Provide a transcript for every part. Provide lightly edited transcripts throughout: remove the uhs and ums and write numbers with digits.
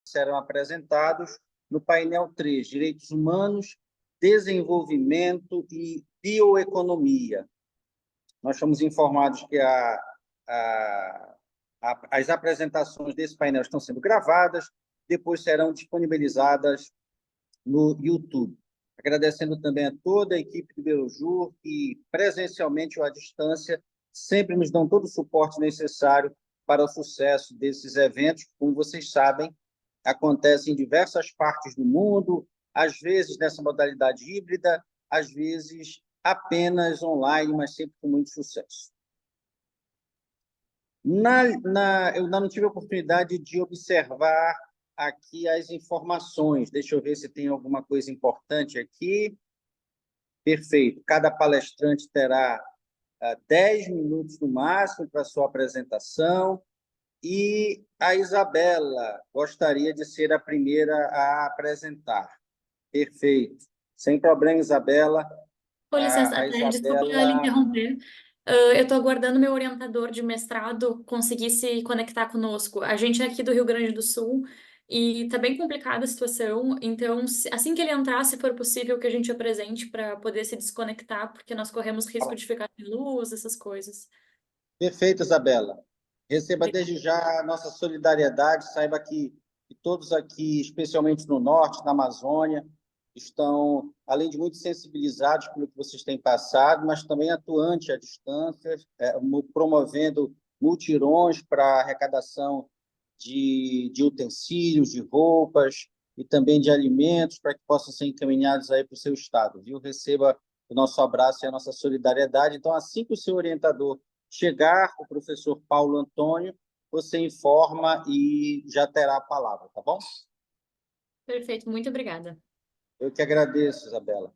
serão apresentados no painel 3, Direitos Humanos, Desenvolvimento e Bioeconomia. Nós fomos informados que as apresentações desse painel estão sendo gravadas, depois serão disponibilizadas no YouTube. Agradecendo também a toda a equipe do Beojur, que presencialmente ou à distância sempre nos dão todo o suporte necessário para o sucesso desses eventos. Como vocês sabem, acontecem em diversas partes do mundo, às vezes nessa modalidade híbrida, às vezes apenas online, mas sempre com muito sucesso. Eu ainda não tive a oportunidade de observar aqui as informações. Deixa eu ver se tem alguma coisa importante aqui. Perfeito. Cada palestrante terá 10 minutos no máximo para a sua apresentação. E a Isabela gostaria de ser a primeira a apresentar. Perfeito. Sem problema, Isabela. Com licença, desculpa lhe interromper. Eu estou aguardando meu orientador de mestrado conseguir se conectar conosco. A gente é aqui do Rio Grande do Sul e está bem complicada a situação. Então, assim que ele entrar, se for possível, que a gente apresente para poder se desconectar, porque nós corremos risco de ficar sem luz, essas coisas. Perfeito, Isabela. Receba desde já a nossa solidariedade. Saiba que todos aqui, especialmente no norte, na Amazônia, estão, além de muito sensibilizados pelo que vocês têm passado, mas também atuantes à distância, promovendo mutirões para arrecadação de utensílios, de roupas e também de alimentos para que possam ser encaminhados aí para o seu estado, viu? Receba o nosso abraço e a nossa solidariedade. Então, assim que o seu orientador chegar, o professor Paulo Antônio, você informa e já terá a palavra, tá bom? Perfeito, muito obrigada. Eu que agradeço, Isabela.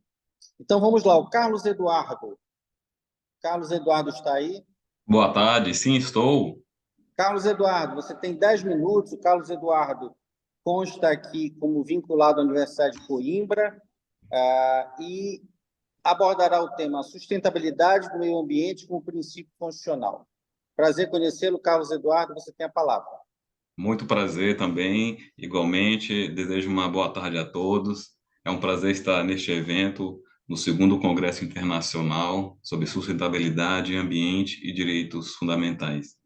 Então, vamos lá, o Carlos Eduardo. Carlos Eduardo está aí? Boa tarde, sim, estou. Carlos Eduardo, você tem 10 minutos. O Carlos Eduardo consta aqui como vinculado à Universidade de Coimbra e abordará o tema sustentabilidade do meio ambiente como princípio constitucional. Prazer conhecê-lo, Carlos Eduardo, você tem a palavra. Muito prazer também, igualmente, desejo uma boa tarde a todos. É um prazer estar neste evento, no segundo Congresso Internacional sobre Sustentabilidade, Ambiente e Direitos Fundamentais.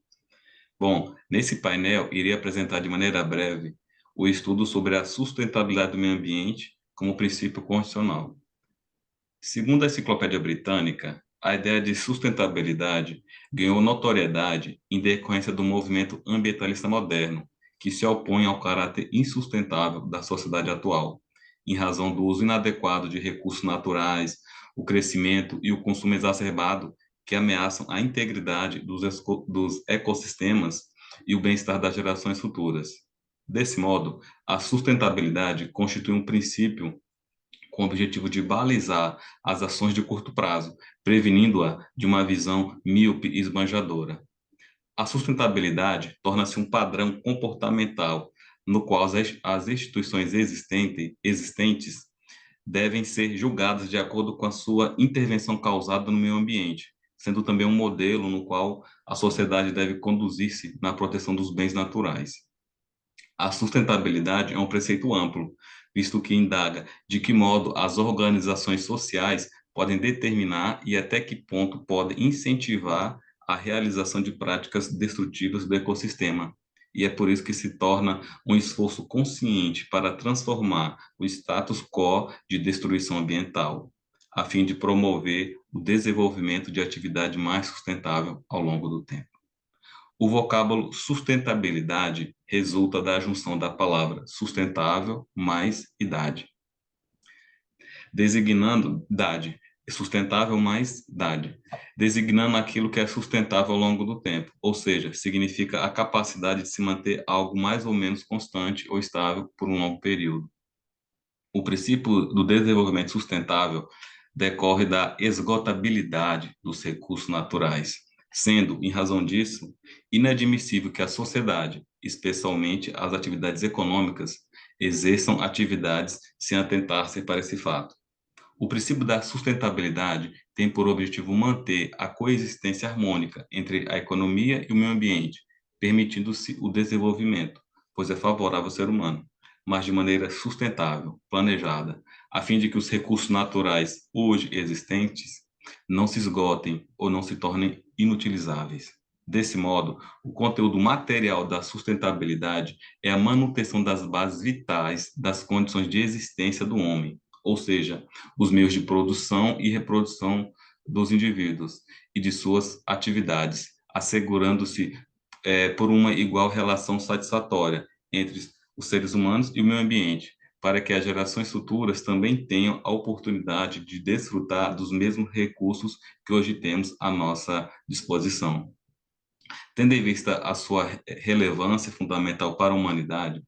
Bom, nesse painel, irei apresentar de maneira breve o estudo sobre a sustentabilidade do meio ambiente como princípio constitucional. Segundo a Enciclopédia Britânica, a ideia de sustentabilidade ganhou notoriedade em decorrência do movimento ambientalista moderno, que se opõe ao caráter insustentável da sociedade atual, em razão do uso inadequado de recursos naturais, o crescimento e o consumo exacerbado que ameaçam a integridade dos ecossistemas e o bem-estar das gerações futuras. Desse modo, a sustentabilidade constitui um princípio com o objetivo de balizar as ações de curto prazo, prevenindo-a de uma visão míope e esbanjadora. A sustentabilidade torna-se um padrão comportamental no qual as instituições existentes devem ser julgadas de acordo com a sua intervenção causada no meio ambiente, sendo também um modelo no qual a sociedade deve conduzir-se na proteção dos bens naturais. A sustentabilidade é um preceito amplo, visto que indaga de que modo as organizações sociais podem determinar e até que ponto podem incentivar a realização de práticas destrutivas do ecossistema. E é por isso que se torna um esforço consciente para transformar o status quo de destruição ambiental, a fim de promover o desenvolvimento de atividade mais sustentável ao longo do tempo. O vocábulo sustentabilidade resulta da junção da palavra sustentável mais idade, designando idade, sustentável mais idade, designando aquilo que é sustentável ao longo do tempo, ou seja, significa a capacidade de se manter algo mais ou menos constante ou estável por um longo período. O princípio do desenvolvimento sustentável decorre da esgotabilidade dos recursos naturais, sendo, em razão disso, inadmissível que a sociedade, especialmente as atividades econômicas, exerçam atividades sem atentar-se para esse fato. O princípio da sustentabilidade tem por objetivo manter a coexistência harmônica entre a economia e o meio ambiente, permitindo-se o desenvolvimento, pois é favorável ao ser humano, mas de maneira sustentável, planejada, a fim de que os recursos naturais hoje existentes não se esgotem ou não se tornem inutilizáveis. Desse modo, o conteúdo material da sustentabilidade é a manutenção das bases vitais das condições de existência do homem, ou seja, os meios de produção e reprodução dos indivíduos e de suas atividades, assegurando-se por uma igual relação satisfatória entre os seres humanos e o meio ambiente, para que as gerações futuras também tenham a oportunidade de desfrutar dos mesmos recursos que hoje temos à nossa disposição. Tendo em vista a sua relevância fundamental para a humanidade,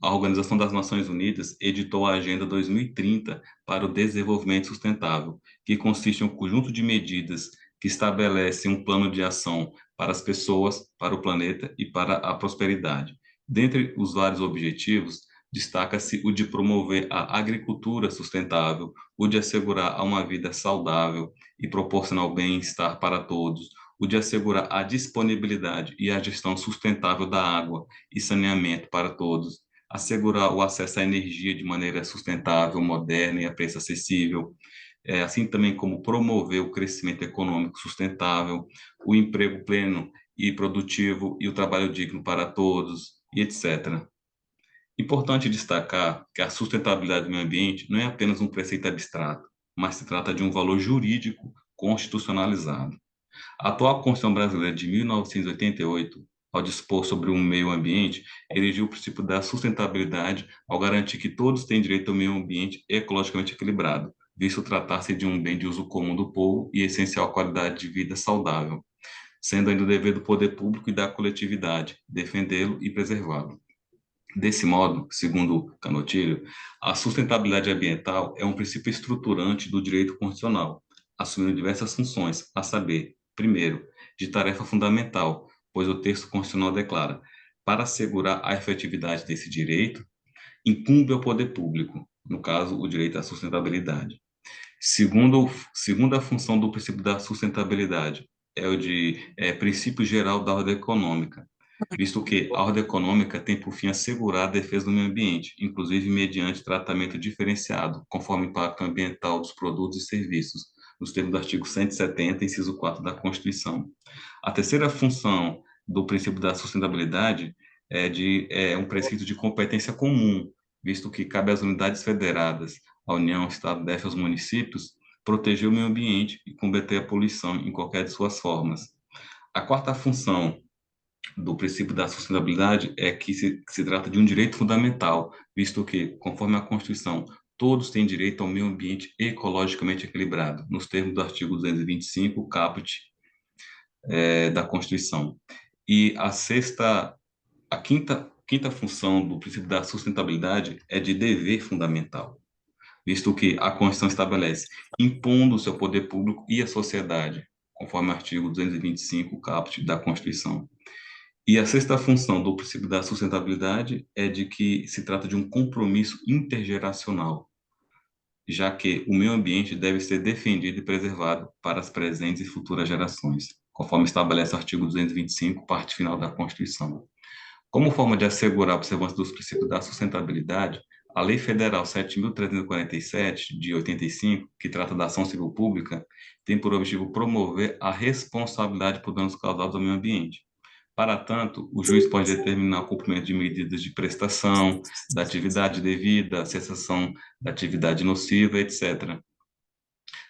a Organização das Nações Unidas editou a Agenda 2030 para o Desenvolvimento Sustentável, que consiste em um conjunto de medidas que estabelecem um plano de ação para as pessoas, para o planeta e para a prosperidade. Dentre os vários objetivos, destaca-se o de promover a agricultura sustentável, o de assegurar uma vida saudável e proporcionar o bem-estar para todos, o de assegurar a disponibilidade e a gestão sustentável da água e saneamento para todos, assegurar o acesso à energia de maneira sustentável, moderna e a preço acessível, assim também como promover o crescimento econômico sustentável, o emprego pleno e produtivo e o trabalho digno para todos, e etc. Importante destacar que a sustentabilidade do meio ambiente não é apenas um preceito abstrato, mas se trata de um valor jurídico constitucionalizado. A atual Constituição Brasileira de 1988, ao dispor sobre o meio ambiente, erigiu o princípio da sustentabilidade ao garantir que todos têm direito ao meio ambiente ecologicamente equilibrado, visto tratar-se de um bem de uso comum do povo e essencial qualidade de vida saudável, sendo ainda o dever do poder público e da coletividade defendê-lo e preservá-lo. Desse modo, segundo Canotilho, a sustentabilidade ambiental é um princípio estruturante do direito constitucional, assumindo diversas funções, a saber, primeiro, de tarefa fundamental, pois o texto constitucional declara: para assegurar a efetividade desse direito, incumbe ao poder público, no caso, o direito à sustentabilidade. Segunda função do princípio da sustentabilidade é o de princípio geral da ordem econômica, visto que a ordem econômica tem por fim assegurar a defesa do meio ambiente, inclusive mediante tratamento diferenciado, conforme o impacto ambiental dos produtos e serviços, nos termos do artigo 170, inciso 4 da Constituição. A terceira função do princípio da sustentabilidade é um preceito de competência comum, visto que cabe às unidades federadas, a União, o Estado, DF e os municípios, proteger o meio ambiente e combater a poluição em qualquer de suas formas. A quarta função do princípio da sustentabilidade é que se trata de um direito fundamental, visto que, conforme a Constituição, todos têm direito ao meio ambiente ecologicamente equilibrado, nos termos do artigo 225, caput, da Constituição. E a quinta função do princípio da sustentabilidade é de dever fundamental, visto que a Constituição estabelece impondo o seu poder público e a sociedade, conforme o artigo 225, caput da Constituição. E a sexta função do princípio da sustentabilidade é de que se trata de um compromisso intergeracional, já que o meio ambiente deve ser defendido e preservado para as presentes e futuras gerações, conforme estabelece o artigo 225, parte final da Constituição. Como forma de assegurar a observância dos princípios da sustentabilidade, a Lei Federal 7.347, de 85, que trata da ação civil pública, tem por objetivo promover a responsabilidade por danos causados ao meio ambiente. Para tanto, o juiz pode determinar o cumprimento de medidas de prestação, da atividade devida, a cessação da atividade nociva, etc.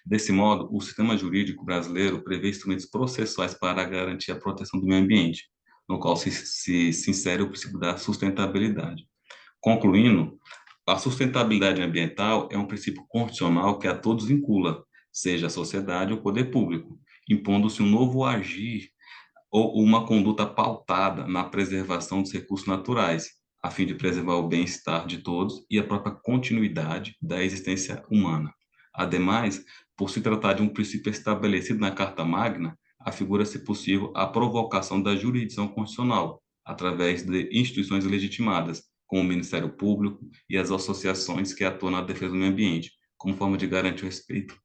Desse modo, o sistema jurídico brasileiro prevê instrumentos processuais para garantir a proteção do meio ambiente, no qual se insere o princípio da sustentabilidade. Concluindo, a sustentabilidade ambiental é um princípio constitucional que a todos vincula, seja a sociedade ou o poder público, impondo-se um novo agir ou uma conduta pautada na preservação dos recursos naturais, a fim de preservar o bem-estar de todos e a própria continuidade da existência humana. Ademais, por se tratar de um princípio estabelecido na Carta Magna, afigura-se possível a provocação da jurisdição constitucional, através de instituições legitimadas, como o Ministério Público e as associações que atuam na defesa do meio ambiente, como forma de garantir o respeito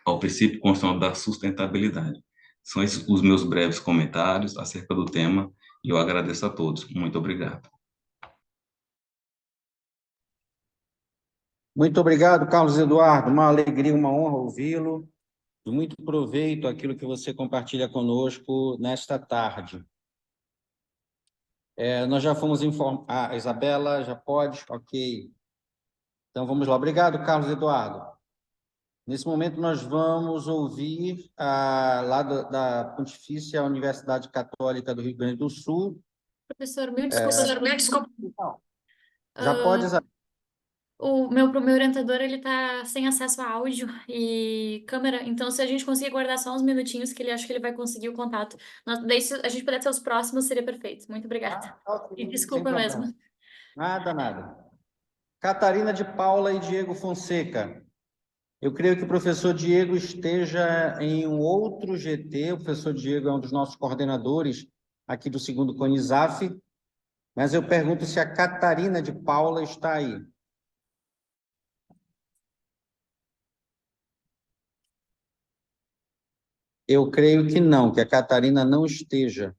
ao princípio constitucional da sustentabilidade. São esses os meus breves comentários acerca do tema, e eu agradeço a todos. Muito obrigado. Muito obrigado, Carlos Eduardo. Uma alegria, uma honra ouvi-lo. De muito proveito aquilo que você compartilha conosco nesta tarde. Nós já fomos informados. Ah, Isabela, já pode? Ok. Então, vamos lá. Obrigado, Carlos Eduardo. Nesse momento, nós vamos ouvir lá da Pontifícia Universidade Católica do Rio Grande do Sul. Professor, mil desculpas. Já pode, Isabela. O meu orientador, ele tá sem acesso a áudio e câmera, então se a gente conseguir guardar só uns minutinhos, que ele acho que ele vai conseguir o contato. Daí, se a gente puder ter os próximos, seria perfeito. Muito obrigada. E Sem desculpa problema. mesmo. Nada, nada. Catarina de Paula e Diego Fonseca. Eu creio que o professor Diego esteja em um outro GT. O professor Diego é um dos nossos coordenadores aqui do segundo CONISAF, mas eu pergunto se a Catarina de Paula está aí. Eu creio que não, que a Catarina não esteja.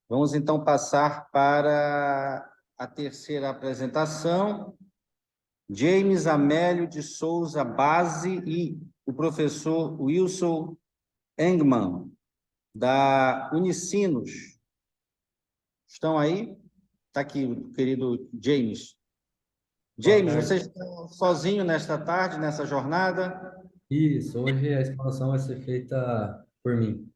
Vamos então passar para a terceira apresentação. James Amélio de Souza Base e o professor Wilson Engman, da Unicinos. Estão aí? Está aqui o querido James. James, você está sozinho nesta tarde, nessa jornada? Isso, hoje a expansão vai ser feita por mim.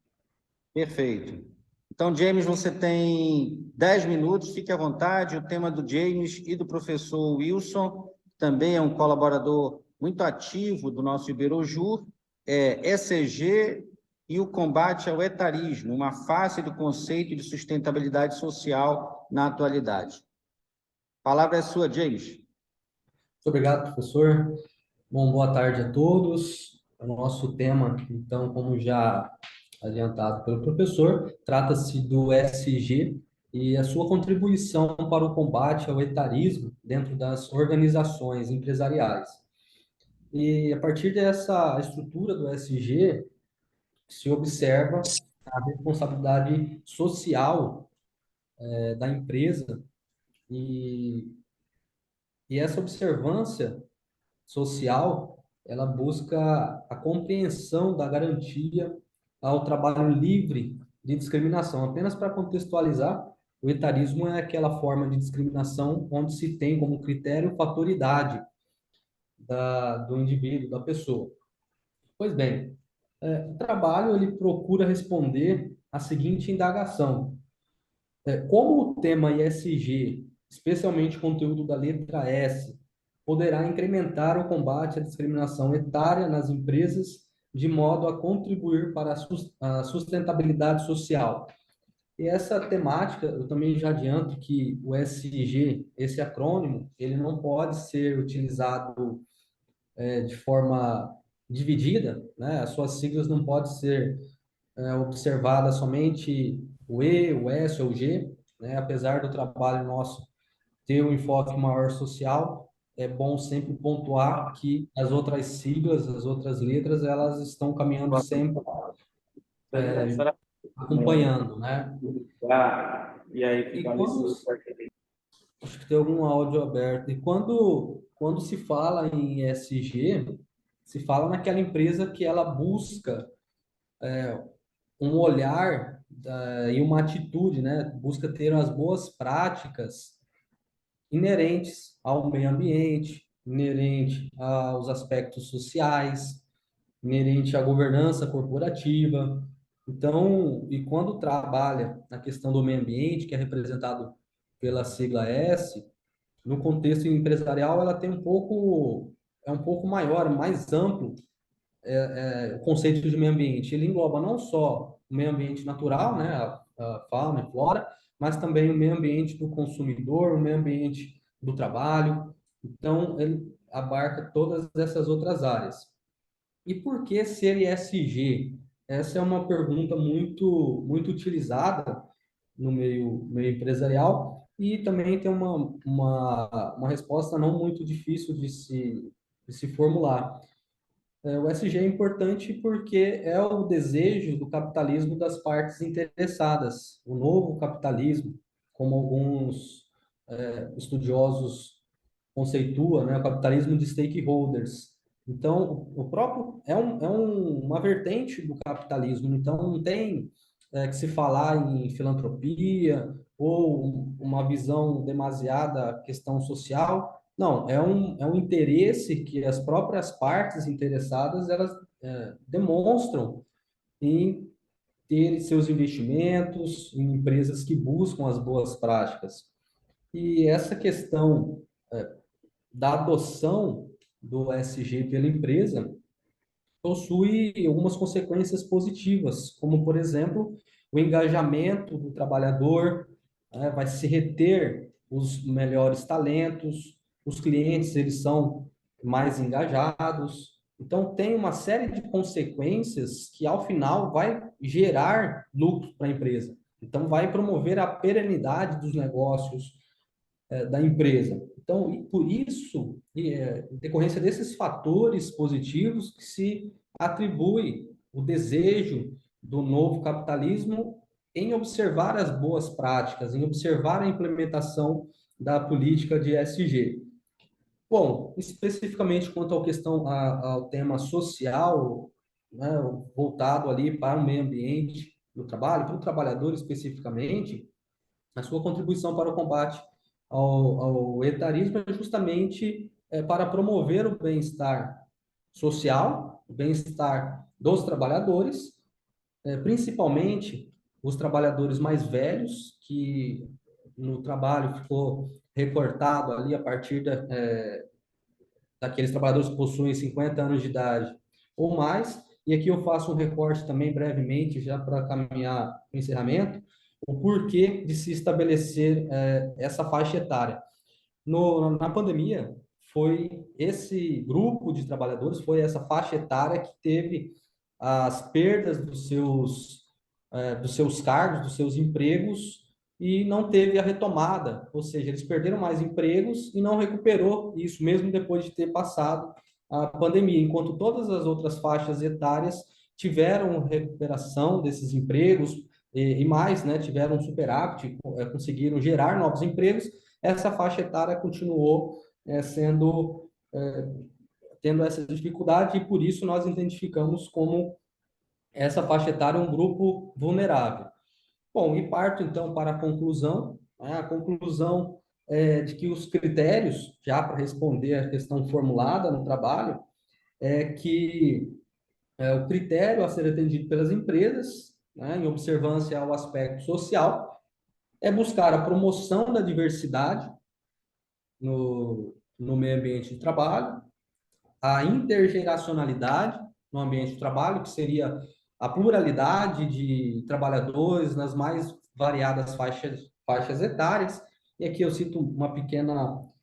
Perfeito. Então, James, você tem 10 minutos, fique à vontade. O tema do James e do professor Wilson, também é um colaborador muito ativo do nosso Iberojur, é ECG e o combate ao etarismo, uma face do conceito de sustentabilidade social na atualidade. A palavra é sua, James. Muito obrigado, professor. Bom, boa tarde a todos. O nosso tema, então, como já adiantado pelo professor, trata-se do ESG e a sua contribuição para o combate ao etarismo dentro das organizações empresariais. E a partir dessa estrutura do ESG, se observa a responsabilidade social da empresa e essa observância social, ela busca a compreensão da garantia ao trabalho livre de discriminação. Apenas para contextualizar, o etarismo é aquela forma de discriminação onde se tem como critério fator-idade do indivíduo, da pessoa. Pois bem, o trabalho ele procura responder a seguinte indagação: como o tema ESG, especialmente o conteúdo da letra S, poderá incrementar o combate à discriminação etária nas empresas de modo a contribuir para a sustentabilidade social? E essa temática, eu também já adianto que o ESG, esse acrônimo, ele não pode ser utilizado de forma dividida, né? As suas siglas não podem ser observadas somente o E, o S ou o G, né? Apesar do trabalho nosso ter um enfoque maior social, é bom sempre pontuar que as outras siglas, as outras letras, elas estão caminhando sempre acompanhando, né? E aí E fica quando, acho que tem algum áudio aberto. E quando se fala em ESG, se fala naquela empresa que ela busca um olhar e uma atitude, né? Busca ter as boas práticas inerentes ao meio ambiente, inerente aos aspectos sociais, inerente à governança corporativa. Então, e quando trabalha na questão do meio ambiente, que é representado pela sigla S, no contexto empresarial ela tem é um pouco maior, mais amplo o conceito de meio ambiente. Ele engloba não só o meio ambiente natural, né, a fauna e flora, mas também o meio ambiente do consumidor, o meio ambiente do trabalho. Então, ele abarca todas essas outras áreas. E por que ser ESG? Essa é uma pergunta muito utilizada no meio empresarial e também tem uma resposta não muito difícil de se formular. O SG é importante porque é o desejo do capitalismo das partes interessadas, o novo capitalismo, como alguns estudiosos conceitua, né, o capitalismo de stakeholders. Então, o próprio uma vertente do capitalismo, então não tem que se falar em filantropia ou uma visão demasiada questão social. Não, é um interesse que as próprias partes interessadas, elas demonstram em ter seus investimentos em empresas que buscam as boas práticas. E essa questão da adoção do ESG pela empresa possui algumas consequências positivas, como, por exemplo, o engajamento do trabalhador, né, vai se reter os melhores talentos, os clientes, eles são mais engajados. Então, tem uma série de consequências que, ao final, vai gerar lucro para a empresa. Então, vai promover a perenidade dos negócios, da empresa. Então, e por isso, em decorrência desses fatores positivos, que se atribui o desejo do novo capitalismo em observar as boas práticas, em observar a implementação da política de ESG. Bom, especificamente quanto ao tema social, né, voltado ali para o meio ambiente do trabalho, para o trabalhador especificamente, a sua contribuição para o combate ao etarismo é justamente para promover o bem-estar social, o bem-estar dos trabalhadores, principalmente os trabalhadores mais velhos, que no trabalho ficou recortado ali a partir daqueles trabalhadores que possuem 50 anos de idade ou mais. E aqui eu faço um recorte também brevemente, já para caminhar para o encerramento, o porquê de se estabelecer essa faixa etária. Na pandemia, foi esse grupo de trabalhadores, foi essa faixa etária que teve as perdas dos seus cargos, dos seus empregos, e não teve a retomada, ou seja, eles perderam mais empregos e não recuperou isso, mesmo depois de ter passado a pandemia, enquanto todas as outras faixas etárias tiveram recuperação desses empregos e mais, né, tiveram superávit, conseguiram gerar novos empregos. Essa faixa etária continuou tendo essa dificuldade, e por isso nós identificamos como essa faixa etária um grupo vulnerável. Bom, e parto então para a conclusão. A conclusão é de que os critérios, já para responder a questão formulada no trabalho, é que o critério a ser atendido pelas empresas, né, em observância ao aspecto social, é buscar a promoção da diversidade no meio ambiente de trabalho, a intergeracionalidade no ambiente de trabalho, que seria a pluralidade de trabalhadores nas mais variadas faixas etárias. E aqui eu cito um pequeno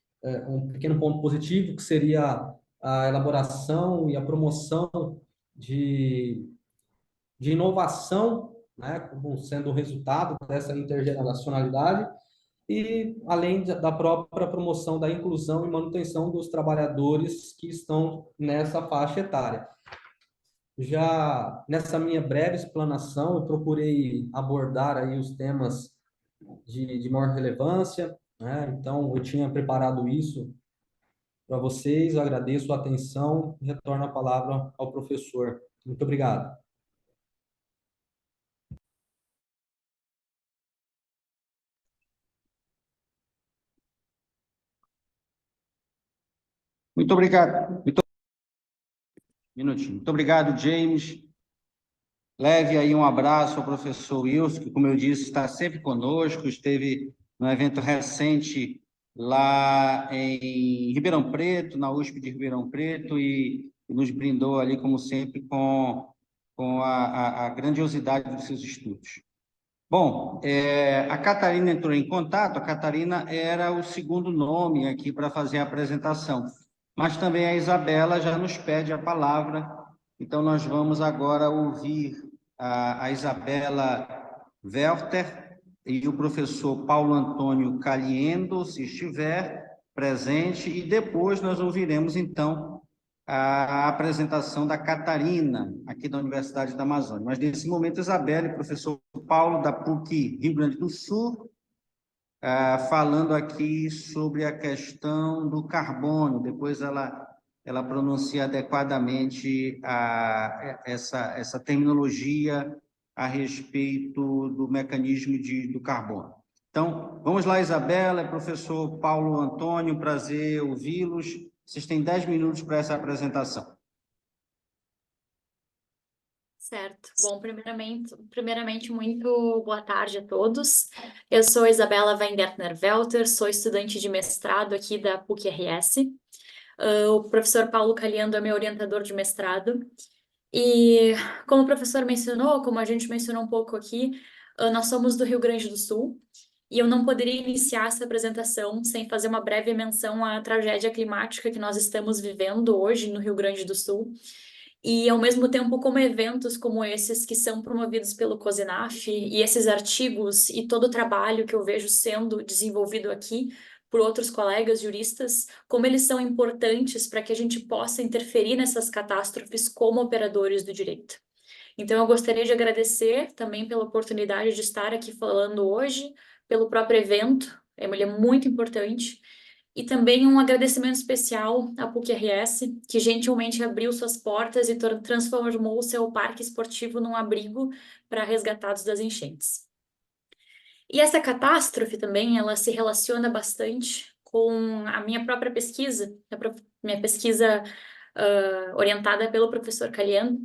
ponto positivo, que seria a elaboração e a promoção de inovação, né, como sendo o resultado dessa intergeracionalidade, e além da própria promoção da inclusão e manutenção dos trabalhadores que estão nessa faixa etária. Já nessa minha breve explanação, eu procurei abordar aí os temas de maior relevância, né? Então, eu tinha preparado isso para vocês, eu agradeço a atenção e retorno a palavra ao professor. Muito obrigado. Muito obrigado. Muito obrigado, James. Leve aí um abraço ao professor Wilson, que, como eu disse, está sempre conosco, esteve no evento recente lá em Ribeirão Preto, na USP de Ribeirão Preto, e nos brindou ali, como sempre, com a grandiosidade dos seus estudos. Bom, a Catarina entrou em contato. A Catarina era o segundo nome aqui para fazer a apresentação, mas também a Isabela já nos pede a palavra, então nós vamos agora ouvir a Isabela Werther e o professor Paulo Antônio Caliendo, se estiver presente, e depois nós ouviremos, então, a apresentação da Catarina, aqui da Universidade da Amazônia. Mas, nesse momento, Isabela e o professor Paulo, da PUC Rio Grande do Sul, falando aqui sobre a questão do carbono. Depois ela pronuncia adequadamente essa terminologia a respeito do mecanismo do carbono. Então, vamos lá, Isabela, professor Paulo Antônio, prazer ouvi-los. Vocês têm 10 minutos para essa apresentação. Certo. Bom, primeiramente, muito boa tarde a todos. Eu sou Isabela Weingartner-Welter, sou estudante de mestrado aqui da PUC-RS. O professor Paulo Caliendo é meu orientador de mestrado. E como o professor mencionou, como a gente mencionou um pouco aqui, nós somos do Rio Grande do Sul. E eu não poderia iniciar essa apresentação sem fazer uma breve menção à tragédia climática que nós estamos vivendo hoje no Rio Grande do Sul. E, ao mesmo tempo, como eventos como esses que são promovidos pelo COSENAF e esses artigos e todo o trabalho que eu vejo sendo desenvolvido aqui por outros colegas juristas, como eles são importantes para que a gente possa interferir nessas catástrofes como operadores do direito. Então, eu gostaria de agradecer também pela oportunidade de estar aqui falando hoje, pelo próprio evento, ele é muito importante, e também um agradecimento especial à PUC-RS, que gentilmente abriu suas portas e transformou o seu parque esportivo num abrigo para resgatados das enchentes. E essa catástrofe também, ela se relaciona bastante com a minha própria pesquisa, minha pesquisa orientada pelo professor Caliendo,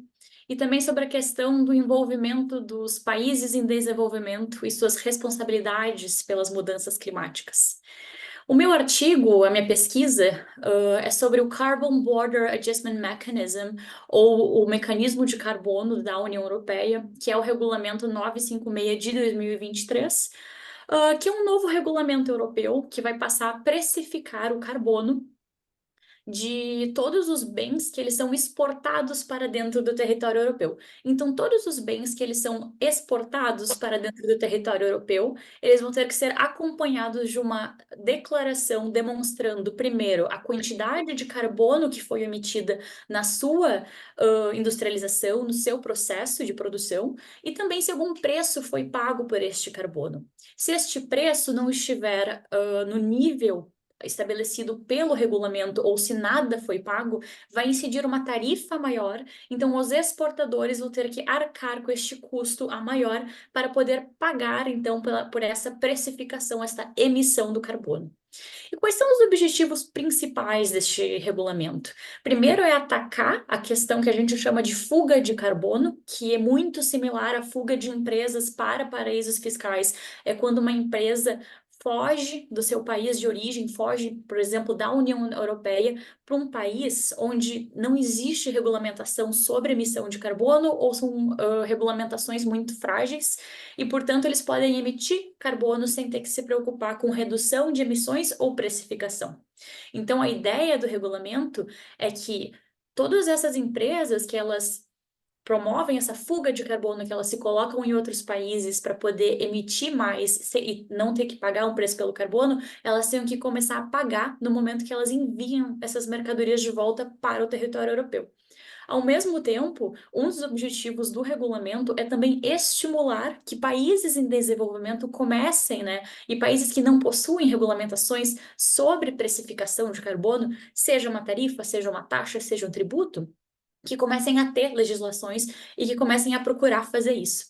e também sobre a questão do envolvimento dos países em desenvolvimento e suas responsabilidades pelas mudanças climáticas. O meu artigo, a minha pesquisa, é sobre o Carbon Border Adjustment Mechanism, ou o mecanismo de carbono da União Europeia, que é o regulamento 956 de 2023, que é um novo regulamento europeu que vai passar a precificar o carbono de todos os bens que eles são exportados para dentro do território europeu. Então, todos os bens que eles são exportados para dentro do território europeu, eles vão ter que ser acompanhados de uma declaração demonstrando, primeiro, a quantidade de carbono que foi emitida na sua industrialização, no seu processo de produção, e também se algum preço foi pago por este carbono. Se este preço não estiver no nível estabelecido pelo regulamento ou se nada foi pago, vai incidir uma tarifa maior, então os exportadores vão ter que arcar com este custo a maior para poder pagar, então, por essa precificação, esta emissão do carbono. E quais são os objetivos principais deste regulamento? Primeiro é atacar a questão que a gente chama de fuga de carbono, que é muito similar à fuga de empresas para paraísos fiscais. É quando uma empresa foge do seu país de origem, foge, por exemplo, da União Europeia para um país onde não existe regulamentação sobre emissão de carbono ou são regulamentações muito frágeis e, portanto, eles podem emitir carbono sem ter que se preocupar com redução de emissões ou precificação. Então, a ideia do regulamento é que todas essas empresas que elas promovem essa fuga de carbono, que elas se colocam em outros países para poder emitir mais e não ter que pagar um preço pelo carbono, elas têm que começar a pagar no momento que elas enviam essas mercadorias de volta para o território europeu. Ao mesmo tempo, um dos objetivos do regulamento é também estimular que países em desenvolvimento comecem, e países que não possuem regulamentações sobre precificação de carbono, seja uma tarifa, seja uma taxa, seja um tributo, que comecem a ter legislações e que comecem a procurar fazer isso.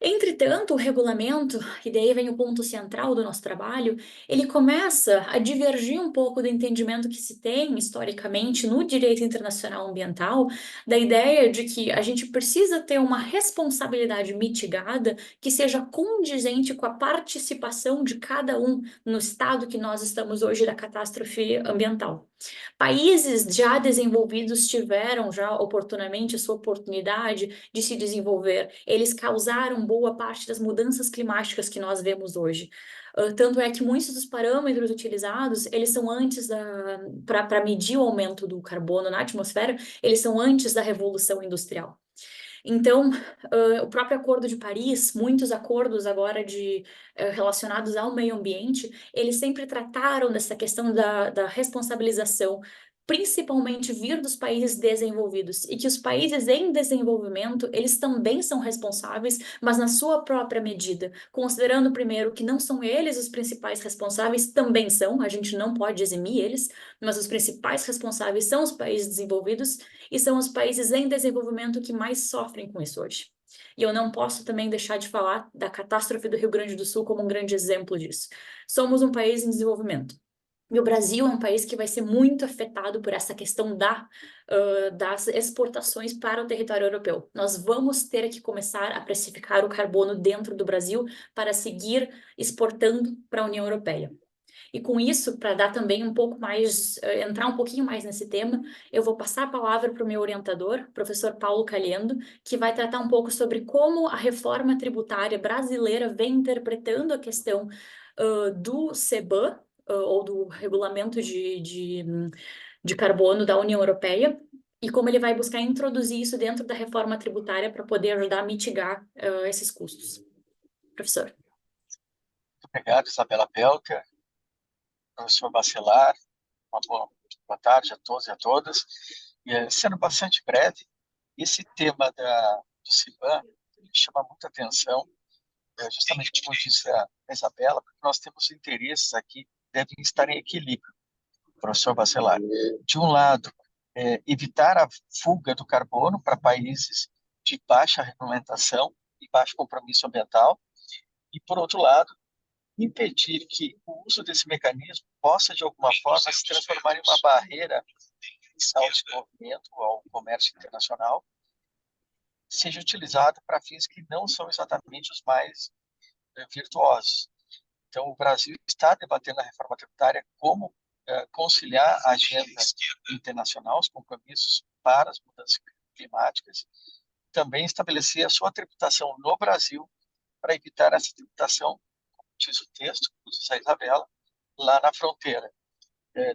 Entretanto, o regulamento, e daí vem o ponto central do nosso trabalho, ele começa a divergir um pouco do entendimento que se tem historicamente no direito internacional ambiental, da ideia de que a gente precisa ter uma responsabilidade mitigada que seja condizente com a participação de cada um no estado que nós estamos hoje da catástrofe ambiental. Países já desenvolvidos tiveram já oportunamente a sua oportunidade de se desenvolver. Eles causaram boa parte das mudanças climáticas que nós vemos hoje. Tanto é que muitos dos parâmetros utilizados, eles são antes para medir o aumento do carbono na atmosfera, eles são antes da Revolução Industrial. Então, o próprio Acordo de Paris, muitos acordos agora relacionados ao meio ambiente, eles sempre trataram dessa questão da responsabilização principalmente vir dos países desenvolvidos, e que os países em desenvolvimento, eles também são responsáveis, mas na sua própria medida, considerando primeiro que não são eles os principais responsáveis, também são, a gente não pode eximir eles, mas os principais responsáveis são os países desenvolvidos e são os países em desenvolvimento que mais sofrem com isso hoje. E eu não posso também deixar de falar da catástrofe do Rio Grande do Sul como um grande exemplo disso. Somos um país em desenvolvimento. E o Brasil é um país que vai ser muito afetado por essa questão das exportações para o território europeu. Nós vamos ter que começar a precificar o carbono dentro do Brasil para seguir exportando para a União Europeia. E com isso, para dar também um pouco mais, entrar um pouquinho mais nesse tema, eu vou passar a palavra para o meu orientador, professor Paulo Caliendo, que vai tratar um pouco sobre como a reforma tributária brasileira vem interpretando a questão do CBAM, ou do regulamento de carbono da União Europeia, e como ele vai buscar introduzir isso dentro da reforma tributária para poder ajudar a mitigar esses custos. Professor. Muito obrigado, Isabela Belker, professor Bacelar, uma boa tarde a todos e a todas. E, sendo bastante breve, esse tema do CBAM me chama muita atenção, justamente como disse a Isabela, porque nós temos interesses aqui devem estar em equilíbrio, professor Bacelar. De um lado, evitar a fuga do carbono para países de baixa regulamentação e baixo compromisso ambiental, e, por outro lado, impedir que o uso desse mecanismo possa, de alguma forma, se transformar em uma barreira ao desenvolvimento, ao comércio internacional, seja utilizado para fins que não são exatamente os mais virtuosos. Então, o Brasil está debatendo a reforma tributária como conciliar a agenda internacional, os compromissos para as mudanças climáticas, também estabelecer a sua tributação no Brasil para evitar essa tributação, como diz o texto, como diz a Isabela, lá na fronteira.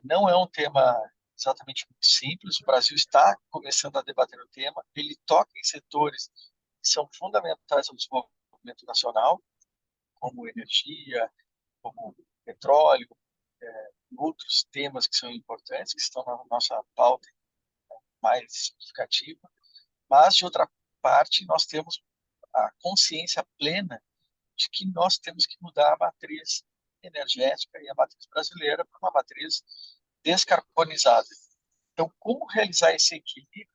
Não é um tema exatamente muito simples, o Brasil está começando a debater o tema, ele toca em setores que são fundamentais ao desenvolvimento nacional, como energia, como petróleo, outros temas que são importantes, que estão na nossa pauta mais significativa, mas, de outra parte, nós temos a consciência plena de que nós temos que mudar a matriz energética e a matriz brasileira para uma matriz descarbonizada. Então, como realizar esse equilíbrio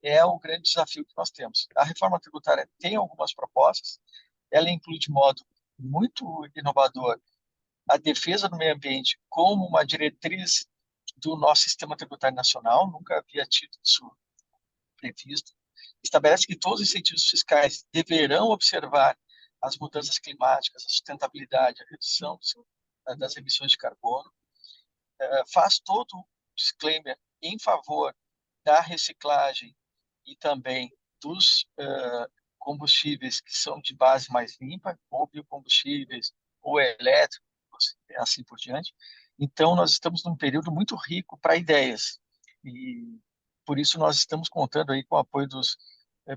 é o grande desafio que nós temos. A reforma tributária tem algumas propostas, ela inclui de modo muito inovador a defesa do meio ambiente como uma diretriz do nosso sistema tributário nacional, nunca havia tido isso previsto. Estabelece que todos os incentivos fiscais deverão observar as mudanças climáticas, a sustentabilidade, a redução das emissões de carbono. Faz todo o disclaimer em favor da reciclagem e também dos combustíveis que são de base mais limpa, ou biocombustíveis, ou elétricos, assim por diante. Então, nós estamos num período muito rico para ideias. E, por isso, nós estamos contando aí com o apoio dos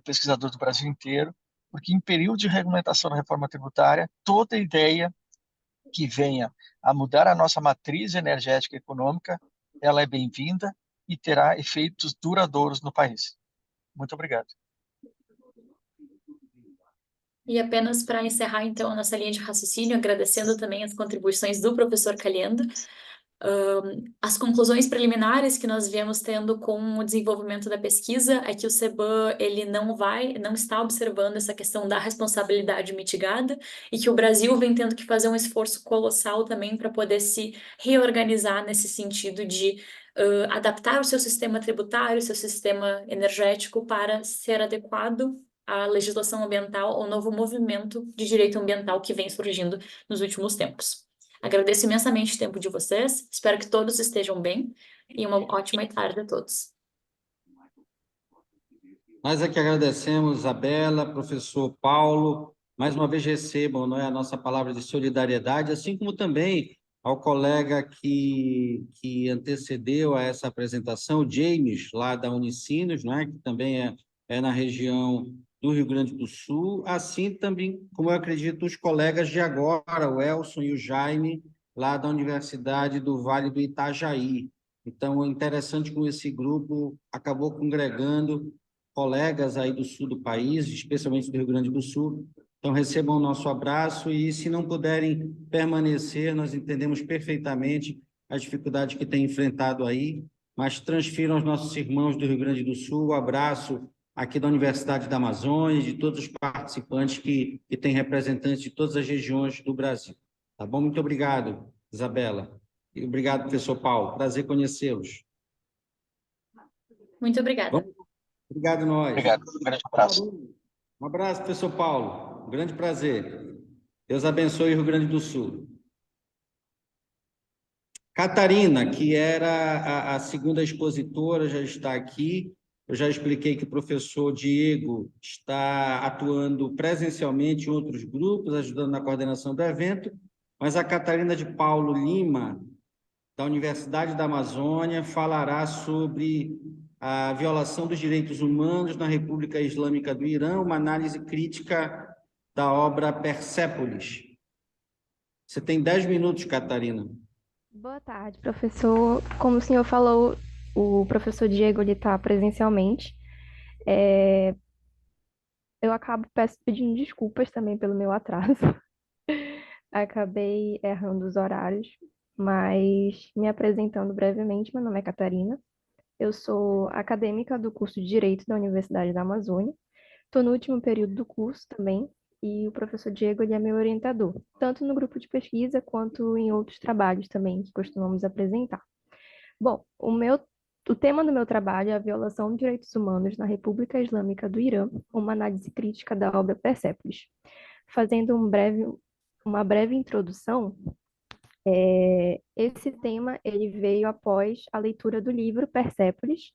pesquisadores do Brasil inteiro, porque em período de regulamentação da reforma tributária, toda ideia que venha a mudar a nossa matriz energética e econômica, ela é bem-vinda e terá efeitos duradouros no país. Muito obrigado. E apenas para encerrar, então, a nossa linha de raciocínio, agradecendo também as contribuições do professor Caliendo, as conclusões preliminares que nós viemos tendo com o desenvolvimento da pesquisa é que o CBAM ele não está observando essa questão da responsabilidade mitigada e que o Brasil vem tendo que fazer um esforço colossal também para poder se reorganizar nesse sentido de adaptar o seu sistema tributário, o seu sistema energético para ser adequado à legislação ambiental, ao novo movimento de direito ambiental que vem surgindo nos últimos tempos. Agradeço imensamente o tempo de vocês, espero que todos estejam bem e uma ótima tarde a todos. Nós aqui agradecemos, Isabela, professor Paulo, mais uma vez recebam, não é, a nossa palavra de solidariedade, assim como também ao colega que antecedeu a essa apresentação, o James, lá da Unicinos, não é, que também é na região do Rio Grande do Sul, assim também, como eu acredito, os colegas de agora, o Elson e o Jaime, lá da Universidade do Vale do Itajaí. Então, é interessante como esse grupo acabou congregando colegas aí do sul do país, especialmente do Rio Grande do Sul. Então, recebam o nosso abraço e, se não puderem permanecer, nós entendemos perfeitamente as dificuldades que têm enfrentado aí, mas transfiram aos nossos irmãos do Rio Grande do Sul o abraço aqui da Universidade da Amazônia, de todos os participantes que têm representantes de todas as regiões do Brasil. Tá bom? Muito obrigado, Isabela. E obrigado, professor Paulo. Prazer conhecê-los. Muito obrigada. Obrigado, nós. Obrigado. Um grande abraço. Um abraço, professor Paulo. Um grande prazer. Deus abençoe o Rio Grande do Sul. Catarina, que era a segunda expositora, já está aqui. Eu já expliquei que o professor Diego está atuando presencialmente em outros grupos, ajudando na coordenação do evento, mas a Catarina de Paulo Lima, da Universidade da Amazônia, falará sobre a violação dos direitos humanos na República Islâmica do Irã, uma análise crítica da obra Persépolis. Você tem 10 minutos, Catarina. Boa tarde, professor. Como o senhor falou, o professor Diego está presencialmente. Eu acabo pedindo desculpas também pelo meu atraso. Acabei errando os horários, mas me apresentando brevemente, meu nome é Catarina. Eu sou acadêmica do curso de Direito da Universidade da Amazônia. Estou no último período do curso também, e o professor Diego ele é meu orientador, tanto no grupo de pesquisa quanto em outros trabalhos também que costumamos apresentar. Bom, o tema do meu trabalho é a violação de direitos humanos na República Islâmica do Irã, uma análise crítica da obra Persépolis. Fazendo uma breve introdução, esse tema ele veio após a leitura do livro Persépolis,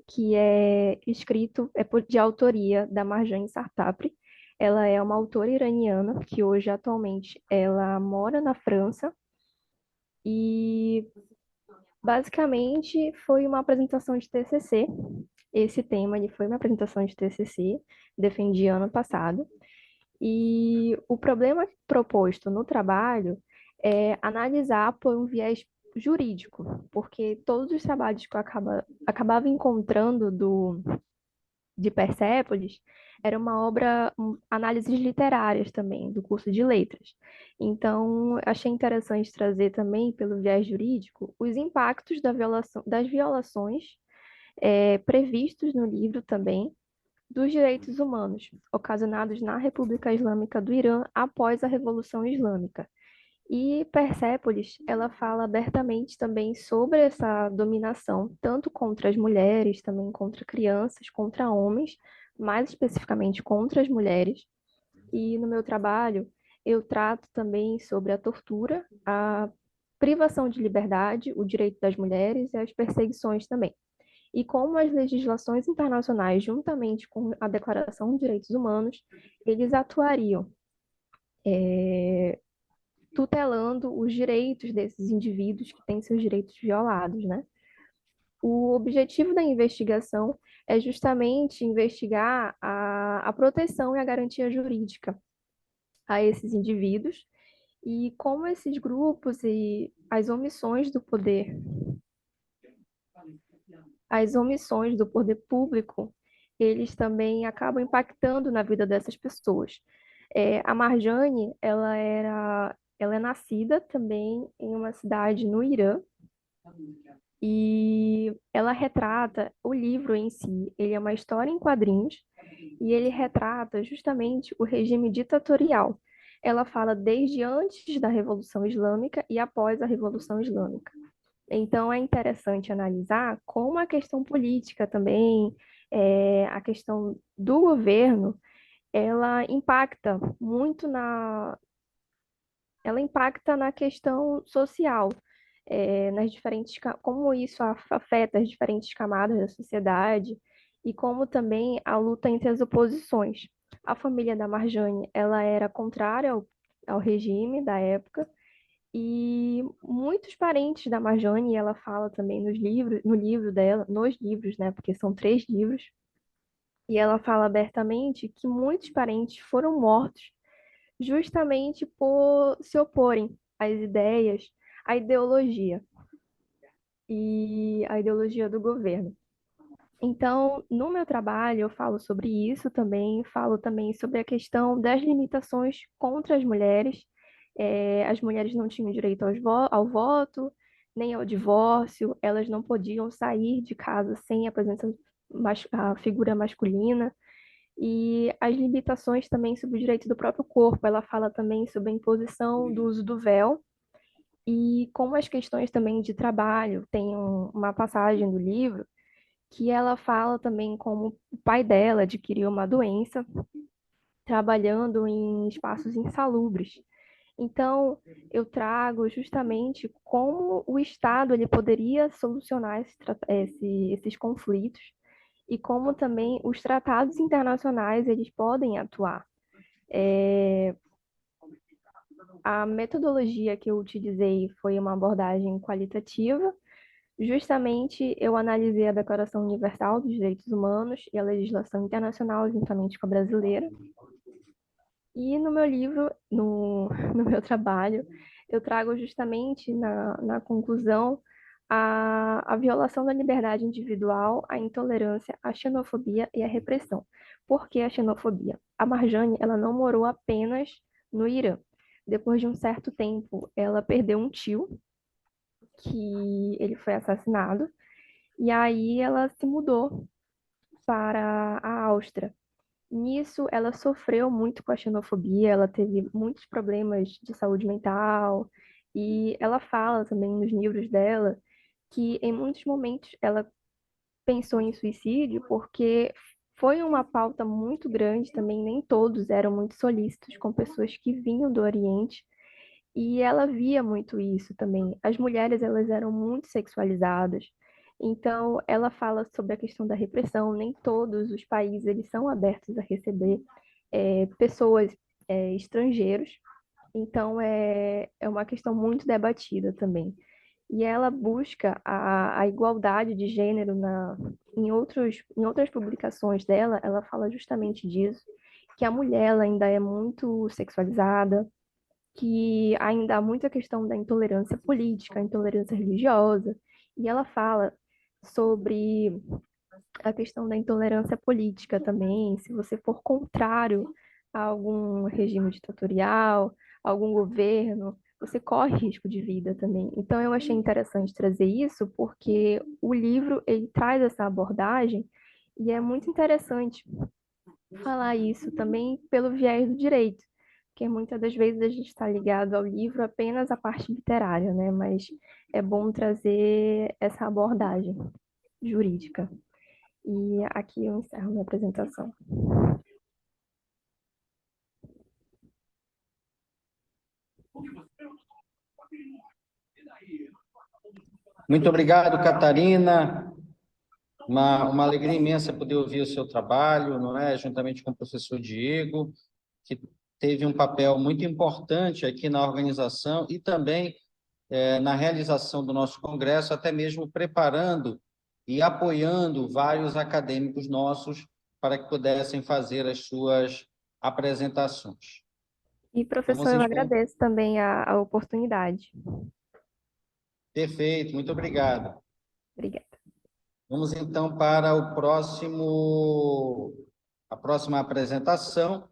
que é escrito, de autoria da Marjane Satrapi. Ela é uma autora iraniana que hoje, atualmente, ela mora na França e, basicamente, foi uma apresentação de TCC. Esse tema ele foi uma apresentação de TCC, defendi ano passado. E o problema proposto no trabalho é analisar por um viés jurídico, porque todos os trabalhos que eu acabava encontrando de Persépolis era uma obra, análises literárias também, do curso de letras. Então, achei interessante trazer também, pelo viés jurídico, os impactos das violações previstos no livro também, dos direitos humanos, ocasionados na República Islâmica do Irã após a Revolução Islâmica. E Persépolis, ela fala abertamente também sobre essa dominação, tanto contra as mulheres, também contra crianças, contra homens, mais especificamente contra as mulheres. E no meu trabalho, eu trato também sobre a tortura, a privação de liberdade, o direito das mulheres e as perseguições também. E como as legislações internacionais, juntamente com a Declaração de Direitos Humanos, eles atuariam tutelando os direitos desses indivíduos que têm seus direitos violados, né? O objetivo da investigação é justamente investigar a proteção e a garantia jurídica a esses indivíduos e como esses grupos e as omissões do poder público, eles também acabam impactando na vida dessas pessoas. A Marjane, ela é nascida também em uma cidade no Irã, e ela retrata, o livro em si, ele é uma história em quadrinhos, e ele retrata justamente o regime ditatorial. Ela fala desde antes da Revolução Islâmica e após a Revolução Islâmica. Então, é interessante analisar como a questão política também, a questão do governo, ela impacta muito ela impacta na questão social, como isso afeta as diferentes camadas da sociedade e como também a luta entre as oposições. A família da Marjane, ela era contrária ao regime da época, e muitos parentes da Marjane, ela fala também nos livros, né, porque são 3 livros, e ela fala abertamente que muitos parentes foram mortos justamente por se oporem às ideias, à ideologia. e a ideologia do governo. Então, no meu trabalho, eu falo sobre isso também, falo também sobre a questão das limitações contra as mulheres. As mulheres não tinham direito ao voto, nem ao divórcio, elas não podiam sair de casa sem a presença a figura masculina. E as limitações também sobre o direito do próprio corpo. Ela fala também sobre a imposição do uso do véu e como as questões também de trabalho. Tem uma passagem do livro que ela fala também como o pai dela adquiriu uma doença trabalhando em espaços insalubres. Então, eu trago justamente como o Estado ele poderia solucionar esses conflitos e como também os tratados internacionais eles podem atuar. A metodologia que eu utilizei foi uma abordagem qualitativa. Justamente, eu analisei a Declaração Universal dos Direitos Humanos e a legislação internacional, juntamente com a brasileira. E no meu livro, no meu trabalho, eu trago justamente na conclusão a violação da liberdade individual, a intolerância, a xenofobia e a repressão. Por que a xenofobia? A Marjane, ela não morou apenas no Irã. Depois de um certo tempo, ela perdeu um tio, que ele foi assassinado, e aí ela se mudou para a Áustria. Nisso, ela sofreu muito com a xenofobia, ela teve muitos problemas de saúde mental, e ela fala também nos livros dela que em muitos momentos ela pensou em suicídio porque foi uma pauta muito grande também, nem todos eram muito solícitos com pessoas que vinham do Oriente, e ela via muito isso também. As mulheres, elas eram muito sexualizadas. Então, ela fala sobre a questão da repressão. Nem todos os países eles são abertos a receber pessoas estrangeiros. Então, é uma questão muito debatida também. E ela busca a igualdade de gênero em outras publicações dela, ela fala justamente disso, que a mulher ela ainda é muito sexualizada, que ainda há muita questão da intolerância política, intolerância religiosa, e ela fala sobre a questão da intolerância política também, se você for contrário a algum regime ditatorial, algum governo, você corre risco de vida também. Então eu achei interessante trazer isso porque o livro ele traz essa abordagem e é muito interessante falar isso também pelo viés do direito, porque muitas das vezes a gente está ligado ao livro apenas a parte literária, né? Mas é bom trazer essa abordagem jurídica. E aqui eu encerro minha apresentação. Muito obrigado, Catarina. Uma alegria imensa poder ouvir o seu trabalho, não é? Juntamente com o professor Diego, que teve um papel muito importante aqui na organização e também na realização do nosso congresso, até mesmo preparando e apoiando vários acadêmicos nossos para que pudessem fazer as suas apresentações. E, professor, eu agradeço também a oportunidade. Perfeito, muito obrigado. Obrigada. Vamos então para a próxima apresentação,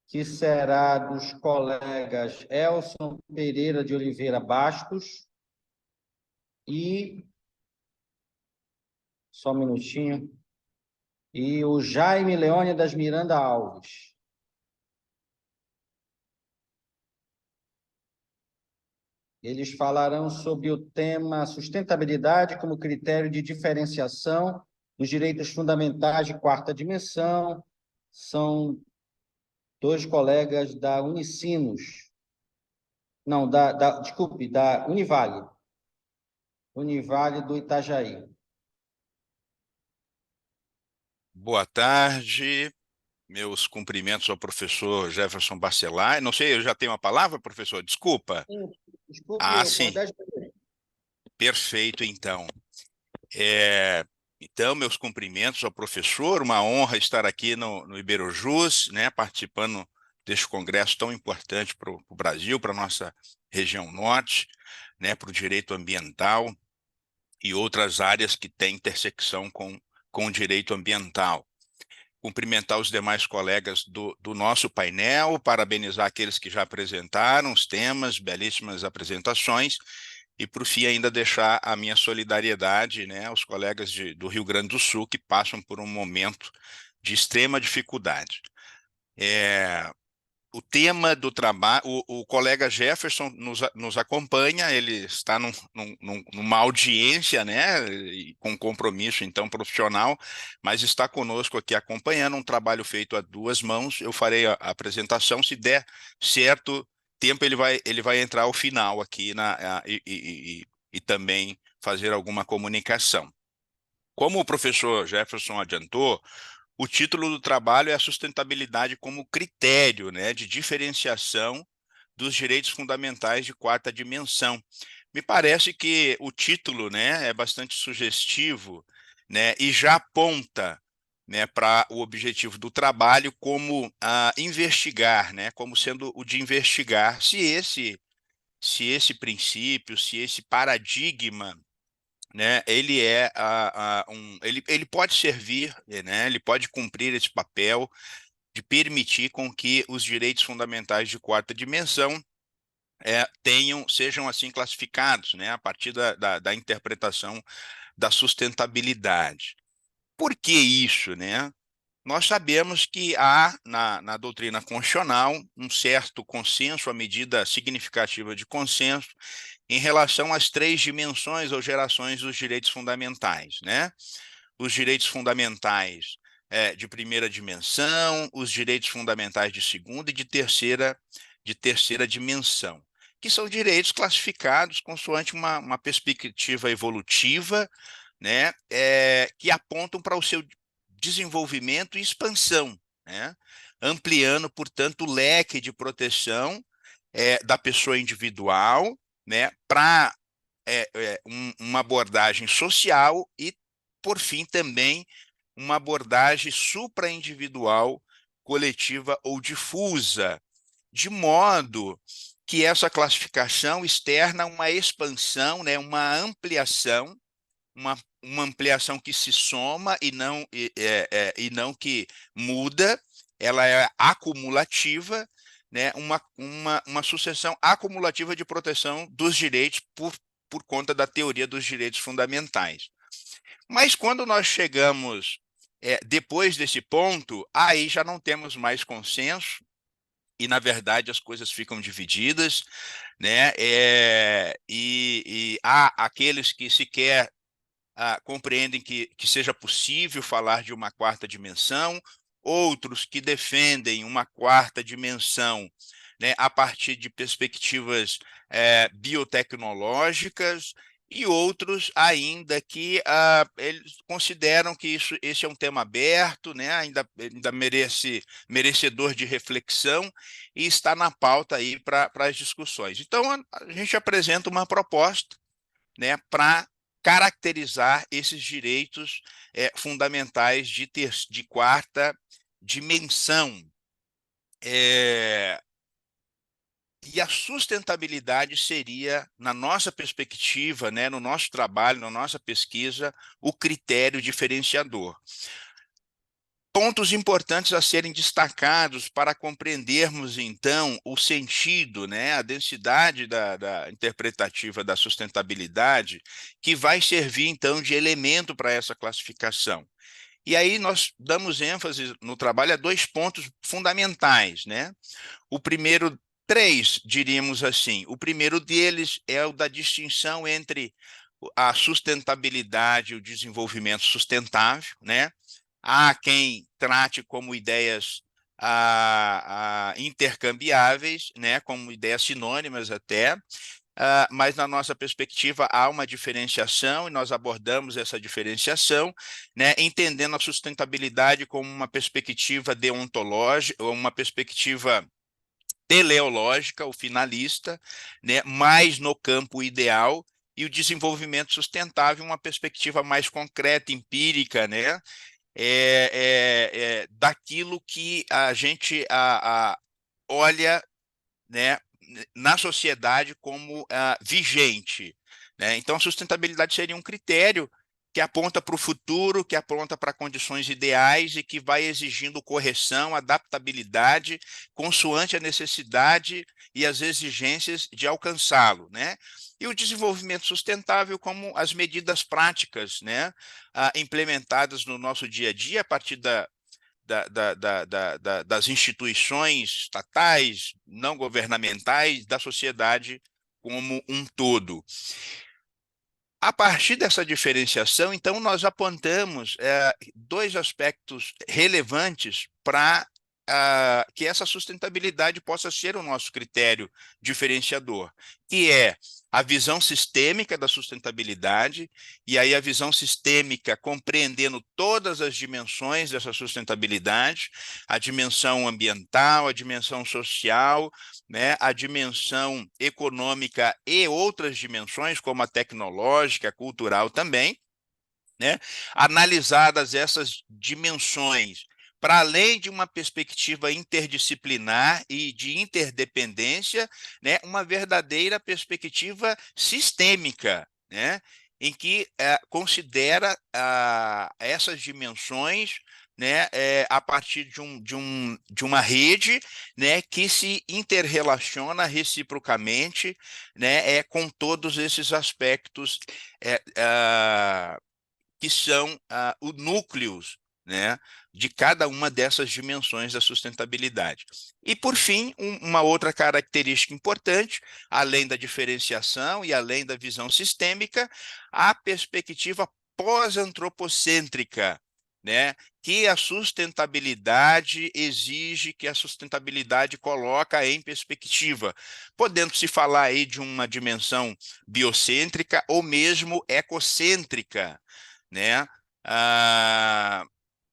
que será dos colegas Elson Pereira de Oliveira Bastos e só um minutinho, e o Jaime Leônidas Miranda Alves. Eles falarão sobre o tema sustentabilidade como critério de diferenciação dos direitos fundamentais de quarta dimensão. São dois colegas da Unicinos. Não, desculpe, da Univale. Univale do Itajaí. Boa tarde, meus cumprimentos ao professor Jefferson Bacelar. Não sei, eu já tenho a palavra, professor? Desculpa. Desculpe, Sim. Perfeito, então. Então, meus cumprimentos ao professor, uma honra estar aqui no Iberojus, né, participando deste congresso tão importante para o Brasil, para a nossa região norte, né, para o direito ambiental. e outras áreas que têm intersecção com o direito ambiental. Cumprimentar os demais colegas do nosso painel, parabenizar aqueles que já apresentaram os temas, belíssimas apresentações, e, por fim, ainda deixar a minha solidariedade, né, aos colegas do Rio Grande do Sul que passam por um momento de extrema dificuldade. O tema do trabalho, o colega Jefferson nos acompanha, ele está numa audiência, né, com compromisso, então, profissional, mas está conosco aqui acompanhando um trabalho feito a duas mãos. Eu farei a apresentação, se der certo tempo, ele vai entrar ao final aqui e também fazer alguma comunicação. Como o professor Jefferson adiantou, o título do trabalho é a sustentabilidade como critério, né, de diferenciação dos direitos fundamentais de quarta dimensão. Me parece que o título, né, é bastante sugestivo, né, e já aponta, né, para o objetivo do trabalho como investigar, né, como sendo o de investigar se esse princípio, se esse paradigma, né, ele pode servir, né, ele pode cumprir esse papel de permitir com que os direitos fundamentais de quarta dimensão sejam assim classificados, né, a partir da interpretação da sustentabilidade. Por que isso, né? Nós sabemos que há na doutrina constitucional um certo consenso, a medida significativa de consenso, em relação às três dimensões ou gerações dos direitos fundamentais, né? Os direitos fundamentais de primeira dimensão, os direitos fundamentais de segunda e de terceira dimensão, que são direitos classificados consoante uma perspectiva evolutiva, né? Que apontam para o seu desenvolvimento e expansão, né? Ampliando, portanto, o leque de proteção da pessoa individual, né, para uma abordagem social e, por fim, também uma abordagem supraindividual, coletiva ou difusa, de modo que essa classificação externa uma expansão, né, uma ampliação, uma ampliação que se soma e não que muda, ela é acumulativa, né, uma sucessão acumulativa de proteção dos direitos por conta da teoria dos direitos fundamentais. Mas quando nós chegamos depois desse ponto, aí já não temos mais consenso e, na verdade, as coisas ficam divididas, né? E há aqueles que sequer compreendem que seja possível falar de uma quarta dimensão, outros que defendem uma quarta dimensão, né, a partir de perspectivas biotecnológicas, e outros ainda que eles consideram que esse é um tema aberto, né, ainda merecedor de reflexão, e está na pauta aí para as discussões. Então, a gente apresenta uma proposta, né, para caracterizar esses direitos fundamentais de quarta dimensão. E a sustentabilidade seria, na nossa perspectiva, né, no nosso trabalho, na nossa pesquisa, o critério diferenciador. Pontos importantes a serem destacados para compreendermos, então, o sentido, né, a densidade da interpretativa da sustentabilidade, que vai servir, então, de elemento para essa classificação. E aí nós damos ênfase no trabalho a dois pontos fundamentais, né? O primeiro, três, diríamos assim. O primeiro deles é o da distinção entre a sustentabilidade e o desenvolvimento sustentável, né? Há quem trate como ideias intercambiáveis, né, como ideias sinônimas até, mas na nossa perspectiva há uma diferenciação e nós abordamos essa diferenciação, né, entendendo a sustentabilidade como uma perspectiva deontológica, ou uma perspectiva teleológica, ou finalista, né, mais no campo ideal, e o desenvolvimento sustentável uma perspectiva mais concreta, empírica, né, daquilo que a gente olha, né, na sociedade como vigente, né? Então, a sustentabilidade seria um critério que aponta para o futuro, que aponta para condições ideais e que vai exigindo correção, adaptabilidade, consoante a necessidade e as exigências de alcançá-lo, né? E o desenvolvimento sustentável como as medidas práticas, né, implementadas no nosso dia a dia a partir das instituições estatais, não governamentais, da sociedade como um todo. A partir dessa diferenciação, então, nós apontamos dois aspectos relevantes para que essa sustentabilidade possa ser o nosso critério diferenciador, que é a visão sistêmica da sustentabilidade, e aí a visão sistêmica compreendendo todas as dimensões dessa sustentabilidade, a dimensão ambiental, a dimensão social, né, a dimensão econômica e outras dimensões, como a tecnológica, cultural também, né? Analisadas essas dimensões para além de uma perspectiva interdisciplinar e de interdependência, né, uma verdadeira perspectiva sistêmica, né, em que considera essas dimensões, né, a partir de uma rede, né, que se interrelaciona reciprocamente, né, com todos esses aspectos que são os núcleos, né, de cada uma dessas dimensões da sustentabilidade. E, por fim, uma outra característica importante, além da diferenciação e além da visão sistêmica, a perspectiva pós-antropocêntrica, né, que a sustentabilidade exige, que a sustentabilidade coloca em perspectiva, podendo se falar aí de uma dimensão biocêntrica ou mesmo ecocêntrica, né,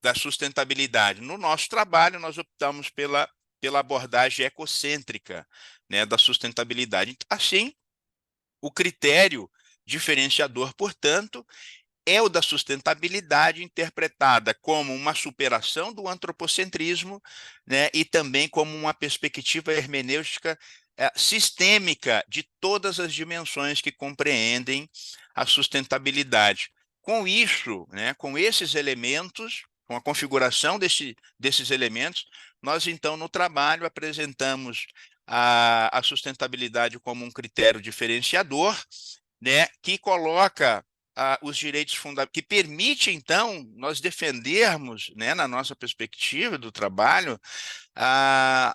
da sustentabilidade. No nosso trabalho, nós optamos pela abordagem ecocêntrica, né, da sustentabilidade. Assim, o critério diferenciador, portanto, é o da sustentabilidade interpretada como uma superação do antropocentrismo, né, e também como uma perspectiva hermenêutica sistêmica de todas as dimensões que compreendem a sustentabilidade. Com isso, né, com esses elementos, com a configuração desses elementos, nós, então, no trabalho, apresentamos a sustentabilidade como um critério diferenciador, né, que coloca os direitos fundamentais, que permite, então, nós defendermos, né, na nossa perspectiva do trabalho,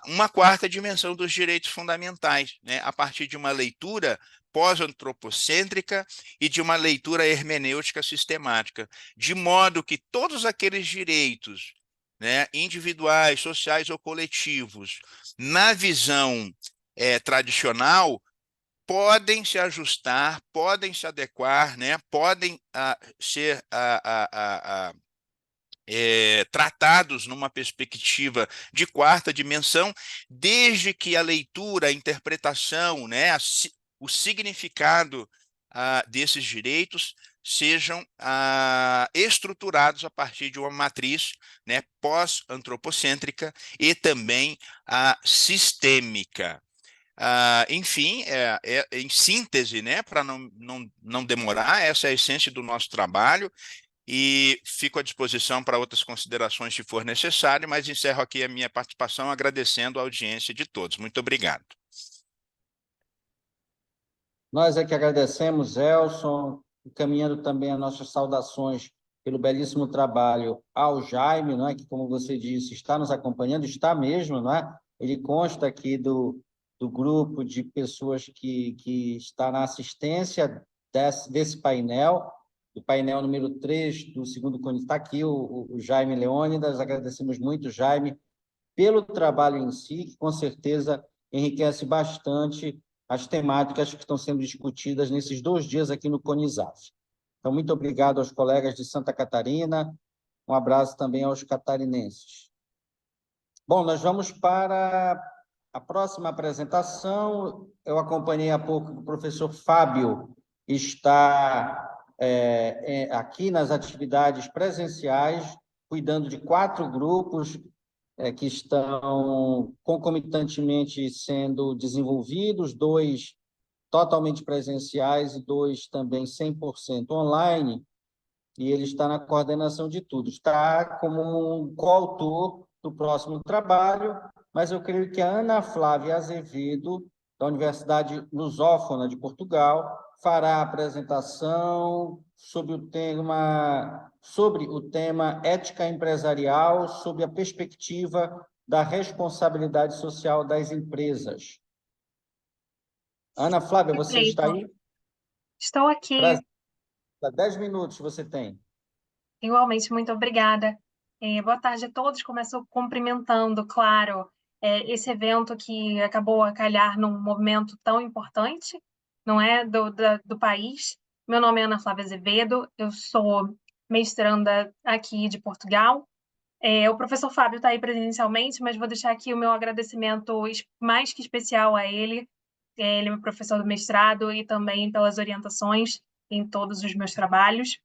uma quarta dimensão dos direitos fundamentais, né, a partir de uma leitura pós-antropocêntrica e de uma leitura hermenêutica sistemática, de modo que todos aqueles direitos, né, individuais, sociais ou coletivos, na visão tradicional, podem se ajustar, podem se adequar, né, podem ser tratados numa perspectiva de quarta dimensão, desde que a leitura, a interpretação, né, o significado desses direitos sejam estruturados a partir de uma matriz, né, pós-antropocêntrica e também sistêmica. Enfim, em síntese, né, para não demorar, essa é a essência do nosso trabalho, e fico à disposição para outras considerações se for necessário, mas encerro aqui a minha participação agradecendo a audiência de todos. Muito obrigado. Nós é que agradecemos, Elson, encaminhando também as nossas saudações pelo belíssimo trabalho ao Jaime, não é, que, como você disse, está nos acompanhando, está mesmo, não é? Ele consta aqui do grupo de pessoas que está na assistência desse painel, do painel número 3 do segundo CONICET. Está aqui o Jaime Leônidas, agradecemos muito, Jaime, pelo trabalho em si, que com certeza enriquece bastante as temáticas que estão sendo discutidas nesses 2 dias aqui no CONISAF. Então, muito obrigado aos colegas de Santa Catarina, um abraço também aos catarinenses. Bom, nós vamos para a próxima apresentação. Eu acompanhei há pouco que o professor Fábio está aqui nas atividades presenciais, cuidando de 4 grupos que estão concomitantemente sendo desenvolvidos, 2 totalmente presenciais e 2 também 100% online, e ele está na coordenação de tudo. Está como um coautor do próximo trabalho, mas eu creio que a Ana Flávia Azevedo, da Universidade Lusófona de Portugal, fará a apresentação sobre o tema ética empresarial, sob a perspectiva da responsabilidade social das empresas. Ana Flávia, você está aí? Estou aqui. Prazer. 10 minutos você tem. Igualmente, muito obrigada. Boa tarde a todos. Começo cumprimentando, claro, esse evento que acabou a calhar num momento tão importante, não é, do país. Meu nome é Ana Flávia Azevedo, eu sou mestranda aqui de Portugal. O professor Fábio está aí presencialmente, mas vou deixar aqui o meu agradecimento mais que especial a ele. Ele é meu professor do mestrado e também pelas orientações em todos os meus trabalhos.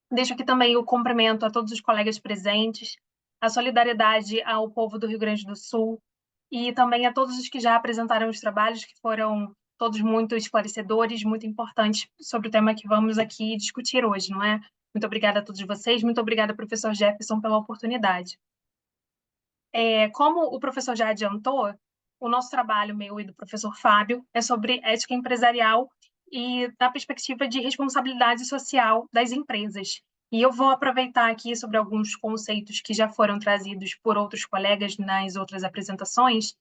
Deixo aqui também o cumprimento a todos os colegas presentes, a solidariedade ao povo do Rio Grande do Sul e também a todos os que já apresentaram os trabalhos, que foram todos muito esclarecedores, muito importantes sobre o tema que vamos aqui discutir hoje, não é? Muito obrigada a todos vocês, muito obrigada, professor Jefferson, pela oportunidade. Como o professor já adiantou, o nosso trabalho, meu e do professor Fábio, é sobre ética empresarial e da perspectiva de responsabilidade social das empresas. E eu vou aproveitar aqui sobre alguns conceitos que já foram trazidos por outros colegas nas outras apresentações,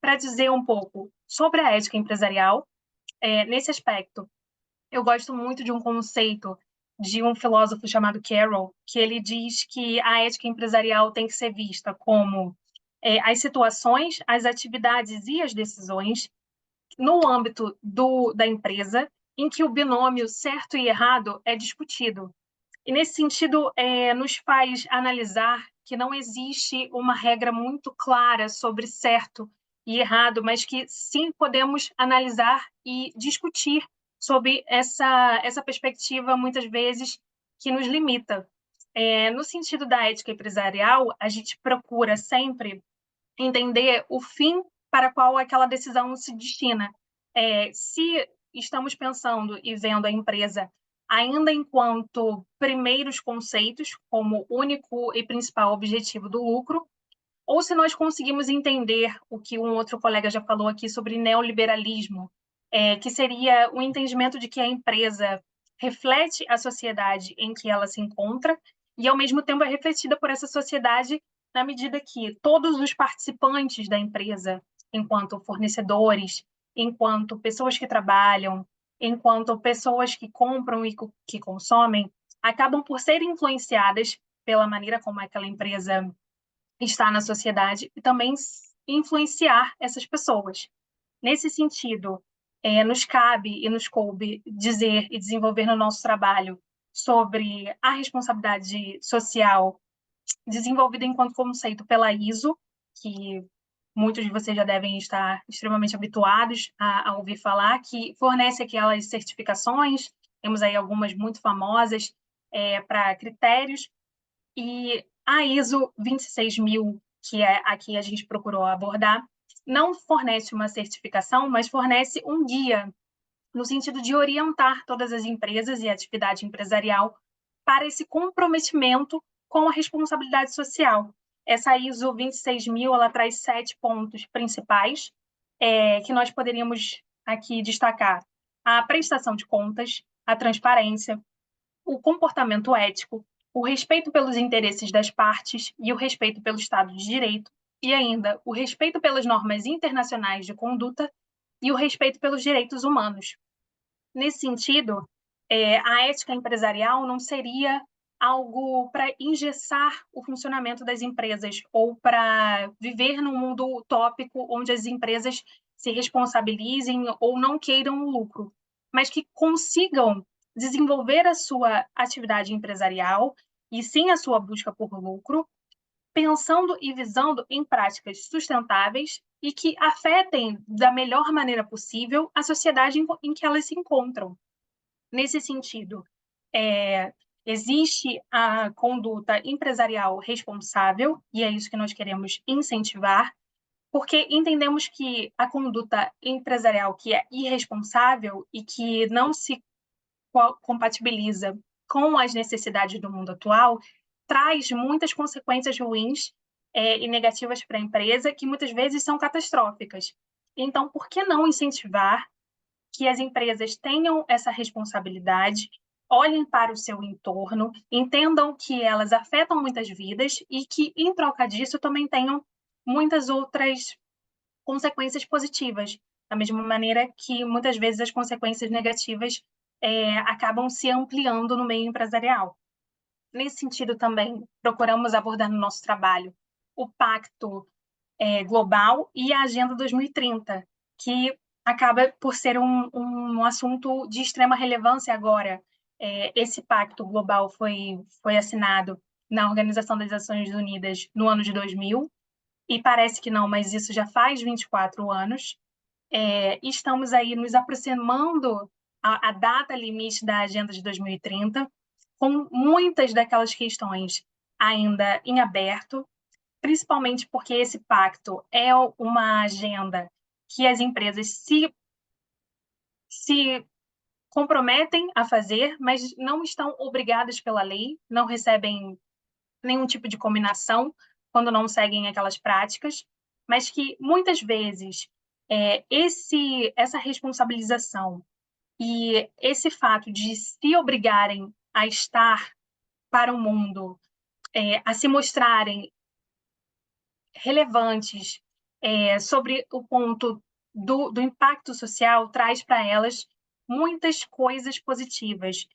para dizer um pouco sobre a ética empresarial. Nesse aspecto, eu gosto muito de um conceito de um filósofo chamado Carroll, que ele diz que a ética empresarial tem que ser vista como as situações, as atividades e as decisões no âmbito da empresa em que o binômio certo e errado é discutido. E, nesse sentido, nos faz analisar que não existe uma regra muito clara sobre certo e errado, mas que sim podemos analisar e discutir sobre essa perspectiva, muitas vezes, que nos limita. No sentido da ética empresarial, a gente procura sempre entender o fim para qual aquela decisão se destina. Se estamos pensando e vendo a empresa ainda enquanto primeiros conceitos, como único e principal objetivo do lucro, ou se nós conseguimos entender o que um outro colega já falou aqui sobre neoliberalismo, que seria o entendimento de que a empresa reflete a sociedade em que ela se encontra e, ao mesmo tempo, é refletida por essa sociedade na medida que todos os participantes da empresa, enquanto fornecedores, enquanto pessoas que trabalham, enquanto pessoas que compram e que consomem, acabam por ser influenciadas pela maneira como aquela empresa está na sociedade e também influenciar essas pessoas. Nesse sentido, nos cabe e nos coube dizer e desenvolver no nosso trabalho sobre a responsabilidade social desenvolvida enquanto conceito pela ISO, que muitos de vocês já devem estar extremamente habituados a ouvir falar, que fornece aquelas certificações, temos aí algumas muito famosas para critérios, e a ISO 26000, que é a que a gente procurou abordar, não fornece uma certificação, mas fornece um guia no sentido de orientar todas as empresas e a atividade empresarial para esse comprometimento com a responsabilidade social. Essa ISO 26000, ela traz 7 pontos principais que nós poderíamos aqui destacar: a prestação de contas, a transparência, o comportamento ético, o respeito pelos interesses das partes e o respeito pelo Estado de Direito, e ainda o respeito pelas normas internacionais de conduta e o respeito pelos direitos humanos. Nesse sentido, a ética empresarial não seria algo para engessar o funcionamento das empresas ou para viver num mundo utópico onde as empresas se responsabilizem ou não queiram o lucro, mas que consigam desenvolver a sua atividade empresarial e sim a sua busca por lucro, pensando e visando em práticas sustentáveis e que afetem da melhor maneira possível a sociedade em que elas se encontram. Nesse sentido, existe a conduta empresarial responsável, e é isso que nós queremos incentivar, porque entendemos que a conduta empresarial que é irresponsável e que não se compatibiliza com as necessidades do mundo atual traz muitas consequências ruins e negativas para a empresa, que muitas vezes são catastróficas. Então, por que não incentivar que as empresas tenham essa responsabilidade, olhem para o seu entorno, entendam que elas afetam muitas vidas e que, em troca disso, também tenham muitas outras consequências positivas, da mesma maneira que muitas vezes as consequências negativas acabam se ampliando no meio empresarial. Nesse sentido, também procuramos abordar no nosso trabalho o Pacto Global e a Agenda 2030, que acaba por ser um assunto de extrema relevância agora. Esse Pacto Global foi assinado na Organização das Nações Unidas no ano de 2000, e parece que não, mas isso já faz 24 anos. Estamos aí nos aproximando a data limite da Agenda de 2030, com muitas daquelas questões ainda em aberto, principalmente porque esse pacto é uma agenda que as empresas se comprometem a fazer, mas não estão obrigadas pela lei, não recebem nenhum tipo de combinação quando não seguem aquelas práticas, mas que muitas vezes essa responsabilização e esse fato de se obrigarem a estar para o mundo, a se mostrarem relevantes sobre o ponto do impacto social, traz para elas muitas coisas positivas,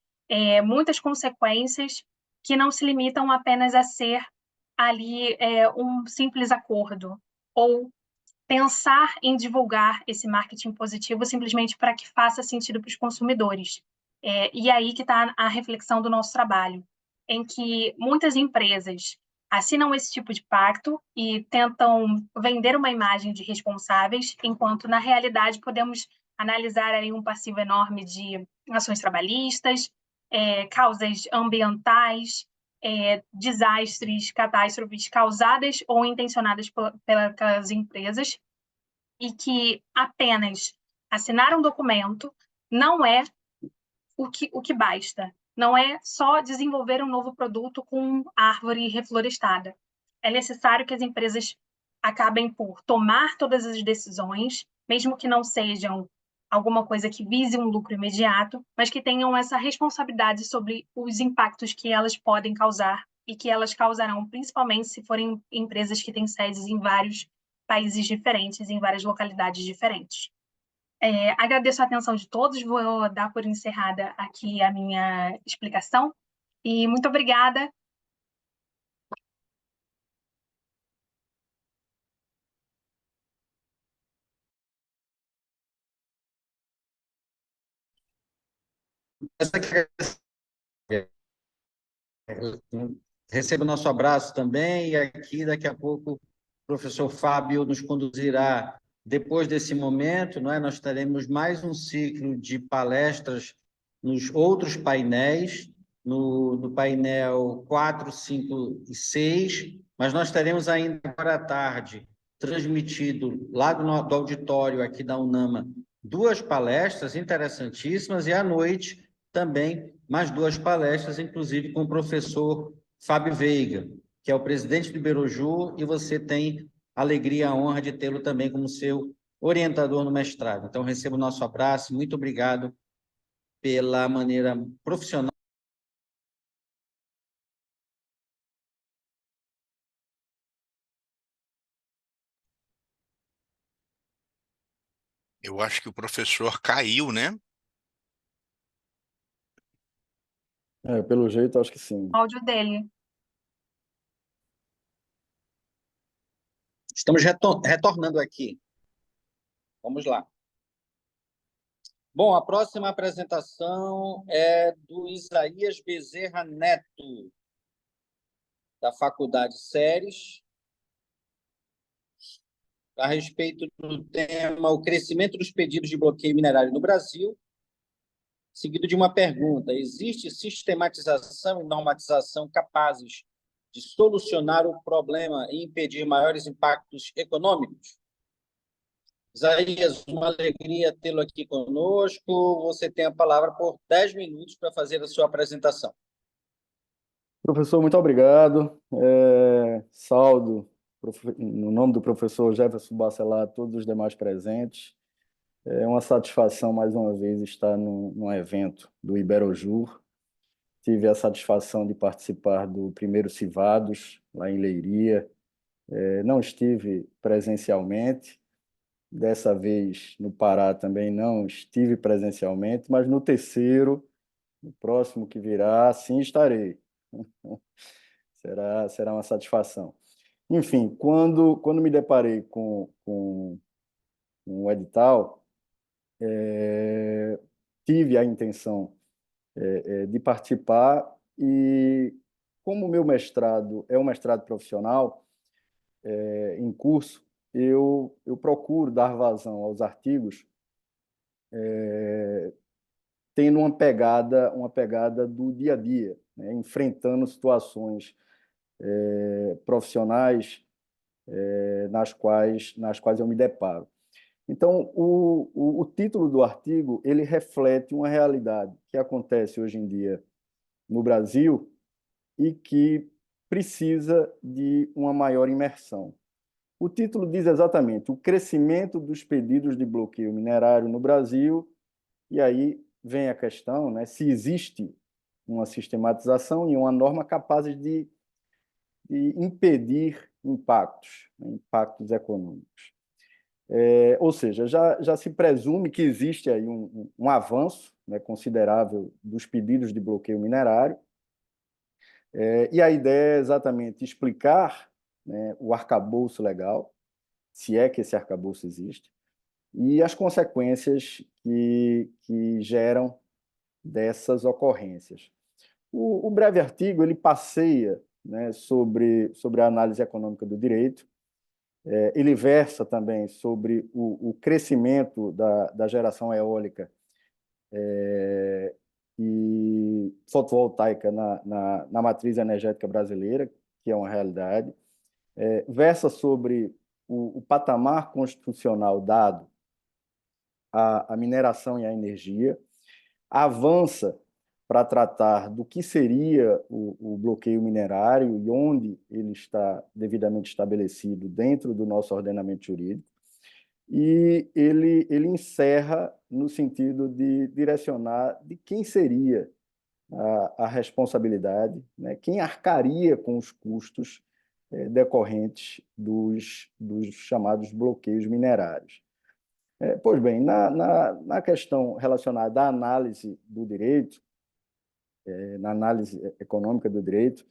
muitas consequências que não se limitam apenas a ser ali um simples acordo, ou pensar em divulgar esse marketing positivo simplesmente para que faça sentido para os consumidores. E aí que está a reflexão do nosso trabalho, em que muitas empresas assinam esse tipo de pacto e tentam vender uma imagem de responsáveis, enquanto, na realidade, podemos analisar aí um passivo enorme de ações trabalhistas, causas ambientais, desastres, catástrofes causadas ou intencionadas pelas empresas, e que apenas assinar um documento não é o que basta. Não é só desenvolver um novo produto com árvore reflorestada. É necessário que as empresas acabem por tomar todas as decisões, mesmo que não sejam alguma coisa que vise um lucro imediato, mas que tenham essa responsabilidade sobre os impactos que elas podem causar e que elas causarão, principalmente se forem empresas que têm sedes em vários países diferentes, em várias localidades diferentes. Agradeço a atenção de todos, vou dar por encerrada aqui a minha explicação, e muito obrigada. Receba o nosso abraço também, e aqui daqui a pouco o professor Fábio nos conduzirá. Depois desse momento, não é, nós teremos mais um ciclo de palestras nos outros painéis, no painel 4, 5 e 6, mas nós teremos ainda agora à tarde, transmitido lá do auditório aqui da UNAMA, 2 palestras interessantíssimas, e à noite também mais 2 palestras, inclusive com o professor Fábio Veiga, que é o presidente do Iberojur, e você tem a alegria e a honra de tê-lo também como seu orientador no mestrado. Então, receba o nosso abraço, muito obrigado pela maneira profissional. Eu acho que o professor caiu, né? Pelo jeito, acho que sim. O áudio dele. Estamos retornando aqui. Vamos lá. Bom, a próxima apresentação é do Isaías Bezerra Neto, da Faculdade Ceres, a respeito do tema o crescimento dos pedidos de bloqueio minerário no Brasil, seguido de uma pergunta: existe sistematização e normatização capazes de solucionar o problema e impedir maiores impactos econômicos? Isaías, uma alegria tê-lo aqui conosco. Você tem a palavra por 10 minutos para fazer a sua apresentação. Professor, muito obrigado. Saúdo, no nome do professor Jefferson Bacelar, todos os demais presentes. É uma satisfação, mais uma vez, estar num evento do Iberojur. Tive a satisfação de participar do primeiro Civados, lá em Leiria. Não estive presencialmente, dessa vez no Pará também não estive presencialmente, mas no terceiro, no próximo que virá, sim estarei. Será uma satisfação. Enfim, quando me deparei com o edital, tive a intenção de participar e, como o meu mestrado é um mestrado profissional em curso, eu procuro dar vazão aos artigos tendo uma pegada do dia a dia, né? Enfrentando situações profissionais nas quais eu me deparo. Então, o título do artigo ele reflete uma realidade que acontece hoje em dia no Brasil e que precisa de uma maior imersão. O título diz exatamente o crescimento dos pedidos de bloqueio minerário no Brasil, e aí vem a questão, né, se existe uma sistematização e uma norma capazes de impedir impactos, né, impactos econômicos. Ou seja, já se presume que existe aí um avanço, né, considerável dos pedidos de bloqueio minerário, e a ideia é exatamente explicar, né, o arcabouço legal, se é que esse arcabouço existe, e as consequências que geram dessas ocorrências. O breve artigo ele passeia, né, sobre a análise econômica do direito, ele versa também sobre o crescimento da geração eólica e fotovoltaica na matriz energética brasileira, que é uma realidade, versa sobre o patamar constitucional dado à mineração e à energia, avança para tratar do que seria o bloqueio minerário e onde ele está devidamente estabelecido dentro do nosso ordenamento jurídico, e ele encerra no sentido de direcionar de quem seria a responsabilidade, né? Quem arcaria com os custos decorrentes dos chamados bloqueios minerários. Pois bem, na questão relacionada à análise do direito, na análise econômica do direito,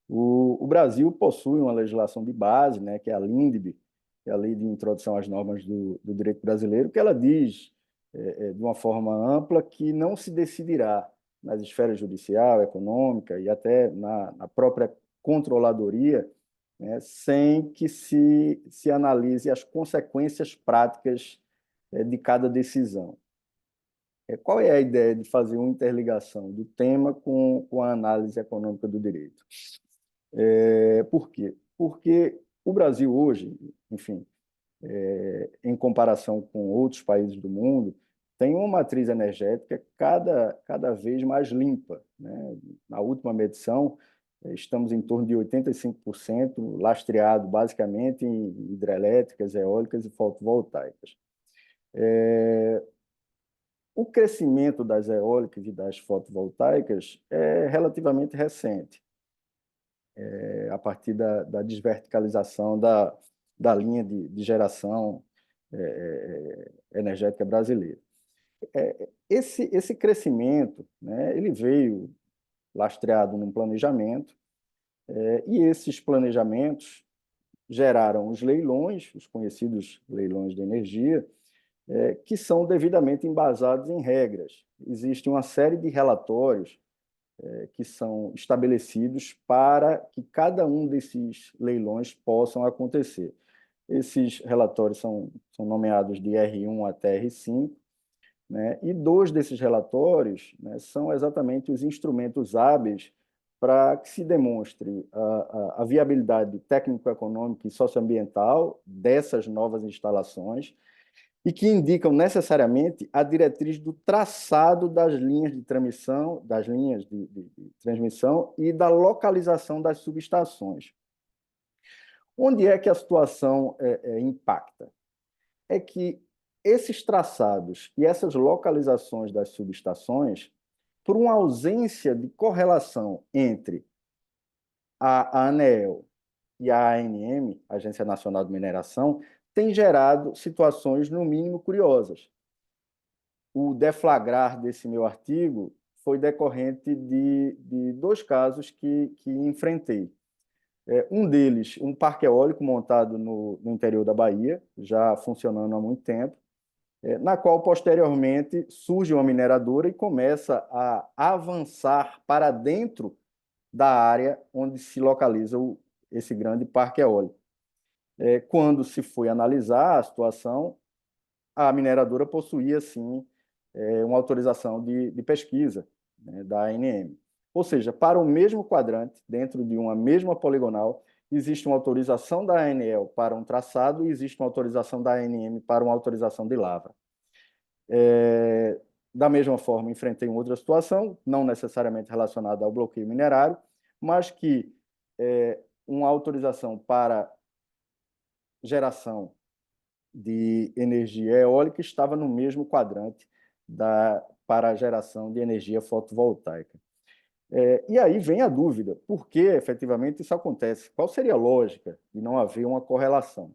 o Brasil possui uma legislação de base, né, que é a LINDB, que é a Lei de Introdução às Normas do Direito Brasileiro, que ela diz, de uma forma ampla, que não se decidirá nas esferas judicial, econômica e até na própria controladoria, né, sem que se analise as consequências práticas de cada decisão. Qual é a ideia de fazer uma interligação do tema com a análise econômica do direito? Por quê? Porque o Brasil hoje, enfim, em comparação com outros países do mundo, tem uma matriz energética cada vez mais limpa, né? Na última medição, estamos em torno de 85%, lastreado basicamente em hidrelétricas, eólicas e fotovoltaicas. O crescimento das eólicas e das fotovoltaicas é relativamente recente, a partir da desverticalização da linha de geração energética brasileira. Esse crescimento, né, ele veio lastreado num planejamento, e esses planejamentos geraram os leilões, os conhecidos leilões de energia, que são devidamente embasados em regras. Existe uma série de relatórios que são estabelecidos para que cada um desses leilões possam acontecer. Esses relatórios são nomeados de R1 até R5, né? E 2 desses relatórios, né, são exatamente os instrumentos hábeis para que se demonstre a viabilidade técnico-econômica e socioambiental dessas novas instalações e que indicam necessariamente a diretriz do traçado das linhas de transmissão, de transmissão e da localização das subestações. Onde é que a situação impacta? É que esses traçados e essas localizações das subestações, por uma ausência de correlação entre a ANEEL e a ANM, Agência Nacional de Mineração, tem gerado situações, no mínimo, curiosas. O deflagrar desse meu artigo foi decorrente de 2 casos que enfrentei. Um deles, um parque eólico montado no interior da Bahia, já funcionando há muito tempo, na qual, posteriormente, surge uma mineradora e começa a avançar para dentro da área onde se localiza esse grande parque eólico. Quando se foi analisar a situação, a mineradora possuía, sim, uma autorização de pesquisa, né, da ANM. Ou seja, para o mesmo quadrante, dentro de uma mesma poligonal, existe uma autorização da ANEEL para um traçado e existe uma autorização da ANM para uma autorização de lavra. Da mesma forma, enfrentei uma outra situação, não necessariamente relacionada ao bloqueio minerário, mas que uma autorização para geração de energia eólica estava no mesmo quadrante para a geração de energia fotovoltaica. E aí vem a dúvida, por que efetivamente isso acontece? Qual seria a lógica de não haver uma correlação?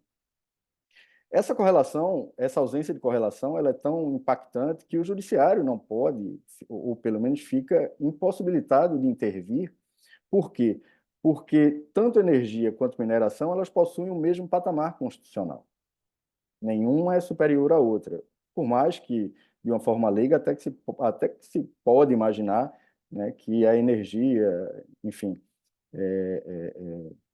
Essa correlação, essa ausência de correlação, ela é tão impactante que o judiciário não pode, ou pelo menos fica impossibilitado de intervir. Por quê? Porque tanto energia quanto mineração, elas possuem o mesmo patamar constitucional. Nenhuma é superior à outra. Por mais que, de uma forma leiga, até que se pode imaginar, né, que a energia, enfim,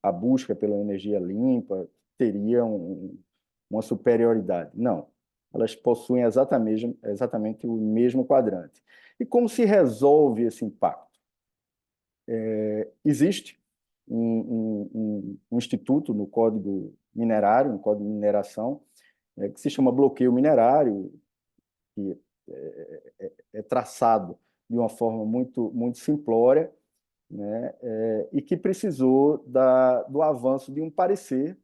a busca pela energia limpa teria uma superioridade. Não, elas possuem exatamente o mesmo quadrante. E como se resolve esse impacto? Existe um instituto no Código Minerário, no Código de Mineração, que se chama bloqueio minerário, que é traçado de uma forma muito simplória, né, e que precisou do avanço de um parecer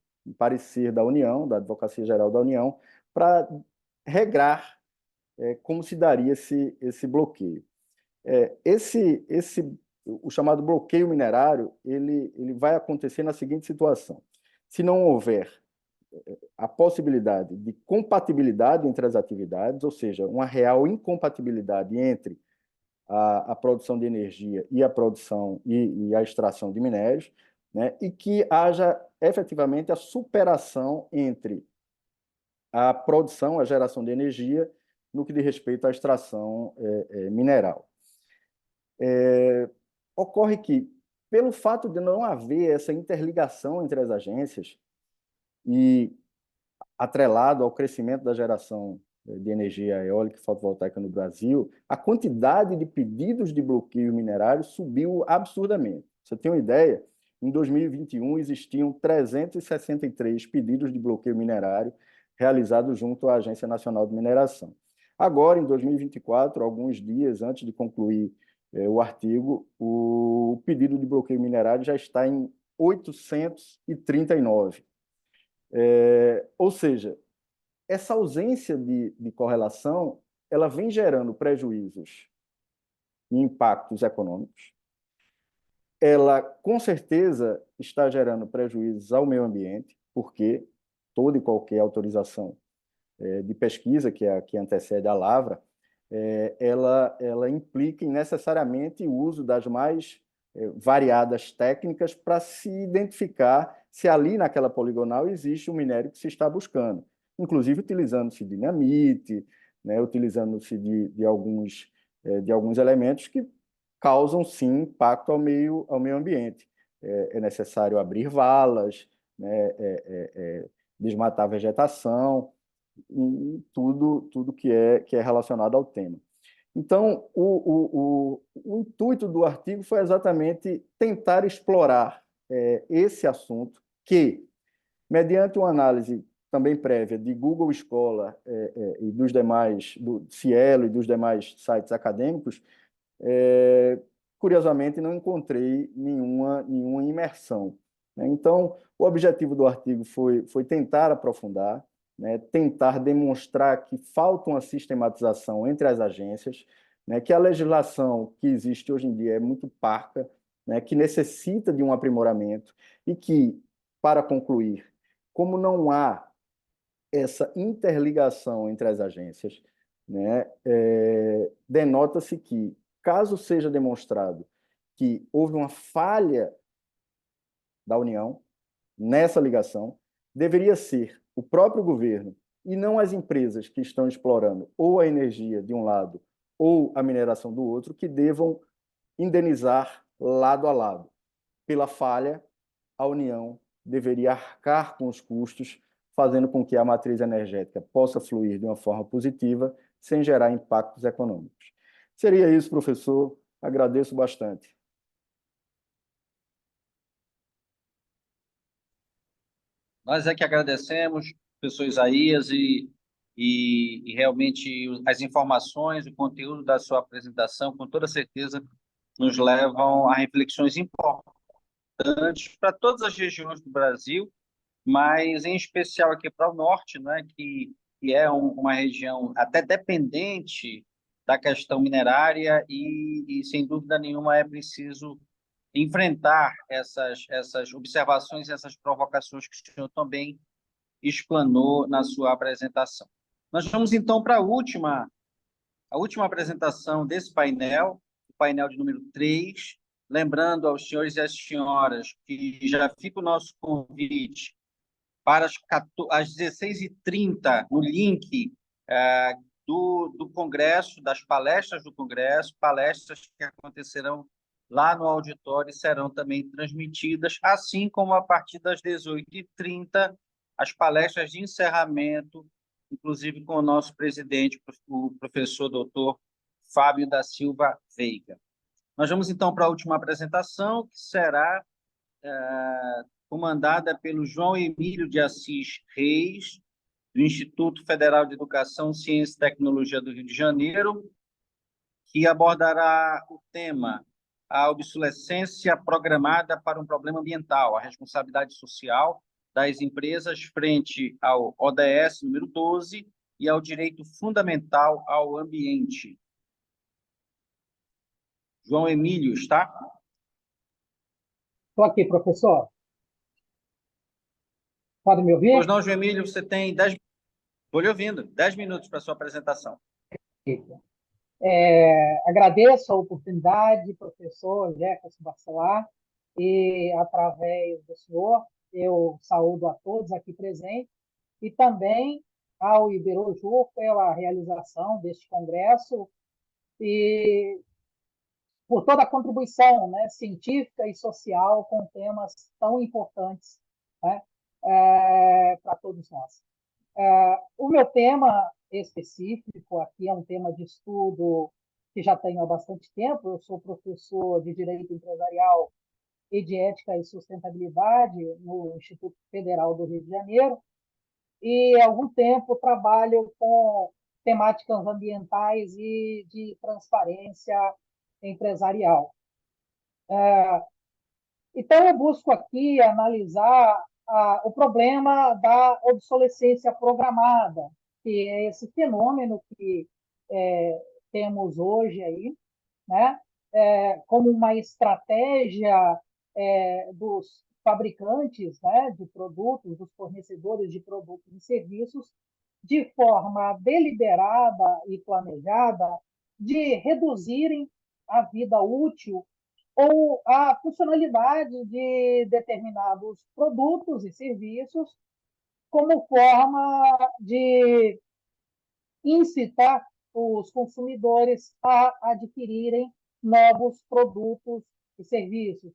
da União, da Advocacia Geral da União, para regrar como se daria esse bloqueio. O chamado bloqueio minerário, ele vai acontecer na seguinte situação: se não houver a possibilidade de compatibilidade entre as atividades, ou seja, uma real incompatibilidade entre a produção de energia e a produção e a extração de minérios, né, e que haja efetivamente a superação entre a produção, a geração de energia, no que diz respeito à extração mineral. Ocorre que, pelo fato de não haver essa interligação entre as agências e atrelado ao crescimento da geração de energia eólica e fotovoltaica no Brasil, a quantidade de pedidos de bloqueio minerário subiu absurdamente. Você tem uma ideia? Em 2021, existiam 363 pedidos de bloqueio minerário realizados junto à Agência Nacional de Mineração. Agora, em 2024, alguns dias antes de concluir o artigo, o pedido de bloqueio minerário já está em 839. Ou seja, essa ausência de correlação, ela vem gerando prejuízos e impactos econômicos. Ela, com certeza, está gerando prejuízos ao meio ambiente, porque toda e qualquer autorização de pesquisa, que antecede a lavra, ela implica necessariamente o uso das mais variadas técnicas para se identificar se ali naquela poligonal existe um minério que se está buscando, inclusive utilizando-se de dinamite, né, utilizando-se de alguns elementos que causam, sim, impacto ao meio ambiente. É necessário abrir valas, né, desmatar a vegetação, e tudo que é relacionado ao tema. Então, o intuito do artigo foi exatamente tentar explorar esse assunto que, mediante uma análise também prévia de Google Escola e dos demais, do Cielo e dos demais sites acadêmicos, curiosamente não encontrei nenhuma imersão, né? Então, o objetivo do artigo foi tentar aprofundar, né, tentar demonstrar que falta uma sistematização entre as agências, né, que a legislação que existe hoje em dia é muito parca, né, que necessita de um aprimoramento e que, para concluir, como não há essa interligação entre as agências, né, denota-se que, caso seja demonstrado que houve uma falha da União nessa ligação, deveria ser o próprio governo e não as empresas que estão explorando ou a energia de um lado ou a mineração do outro que devam indenizar lado a lado. Pela falha, a União deveria arcar com os custos, fazendo com que a matriz energética possa fluir de uma forma positiva, sem gerar impactos econômicos. Seria isso, professor. Agradeço bastante. Nós é que agradecemos, professor Isaías, e realmente as informações, o conteúdo da sua apresentação, com toda certeza, nos levam a reflexões importantes para todas as regiões do Brasil, mas em especial aqui para o norte, né, que é uma região até dependente da questão minerária e sem dúvida nenhuma, é preciso enfrentar essas observações, essas provocações que o senhor também explanou na sua apresentação. Nós vamos, então, para a última apresentação desse painel, o painel de número 3, lembrando aos senhores e às senhoras que já fica o nosso convite para às 16h30, no link do Congresso, das palestras do Congresso, palestras que acontecerão lá no auditório e serão também transmitidas, assim como a partir das 18h30, as palestras de encerramento, inclusive com o nosso presidente, o professor doutor Fábio da Silva Veiga. Nós vamos, então, para a última apresentação, que será comandada pelo João Emílio de Assis Reis, do Instituto Federal de Educação, Ciência e Tecnologia do Rio de Janeiro, que abordará o tema a obsolescência programada para um problema ambiental, a responsabilidade social das empresas frente ao ODS número 12 e ao direito fundamental ao ambiente. João Emílio, está? Estou aqui, professor. Pode me ouvir? Pois não, João Emílio, você tem 10... Estou lhe ouvindo. 10 minutos para a sua apresentação. Agradeço a oportunidade, professor Jefferson Bacelar, e através do senhor, eu saúdo a todos aqui presentes, e também ao Iberojur pela realização deste congresso e por toda a contribuição, né, científica e social com temas tão importantes, né, para todos nós. O meu tema específico aqui é um tema de estudo que já tenho há bastante tempo. Eu sou professor de Direito Empresarial e de Ética e Sustentabilidade no Instituto Federal do Rio de Janeiro e há algum tempo trabalho com temáticas ambientais e de transparência empresarial. Então, eu busco aqui analisar o problema da obsolescência programada, que é esse fenômeno que temos hoje aí, né? Como uma estratégia dos fabricantes, né, de produtos, dos fornecedores de produtos e serviços, de forma deliberada e planejada, de reduzirem a vida útil ou a funcionalidade de determinados produtos e serviços como forma de incitar os consumidores a adquirirem novos produtos e serviços.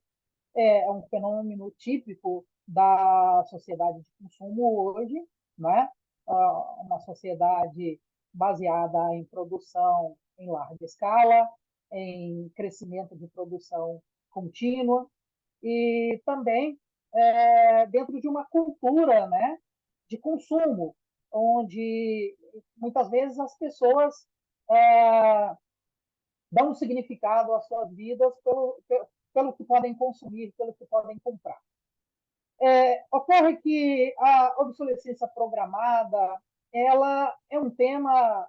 É um fenômeno típico da sociedade de consumo hoje, né? Uma sociedade baseada em produção em larga escala, em crescimento de produção contínua e também dentro de uma cultura, né, de consumo, onde muitas vezes as pessoas dão um significado às suas vidas pelo que podem consumir, pelo que podem comprar. Ocorre que a obsolescência programada ela é um tema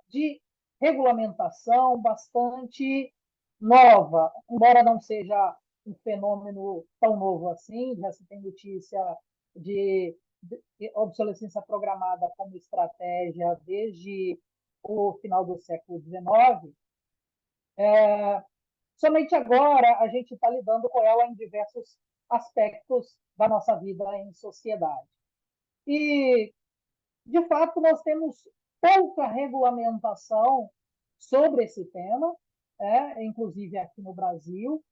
de regulamentação bastante nova, embora não seja um fenômeno tão novo assim. Já se tem notícia de obsolescência programada como estratégia desde o final do século XIX. Somente agora a gente está lidando com ela em diversos aspectos da nossa vida em sociedade. E, de fato, nós temos pouca regulamentação sobre esse tema, inclusive aqui no Brasil,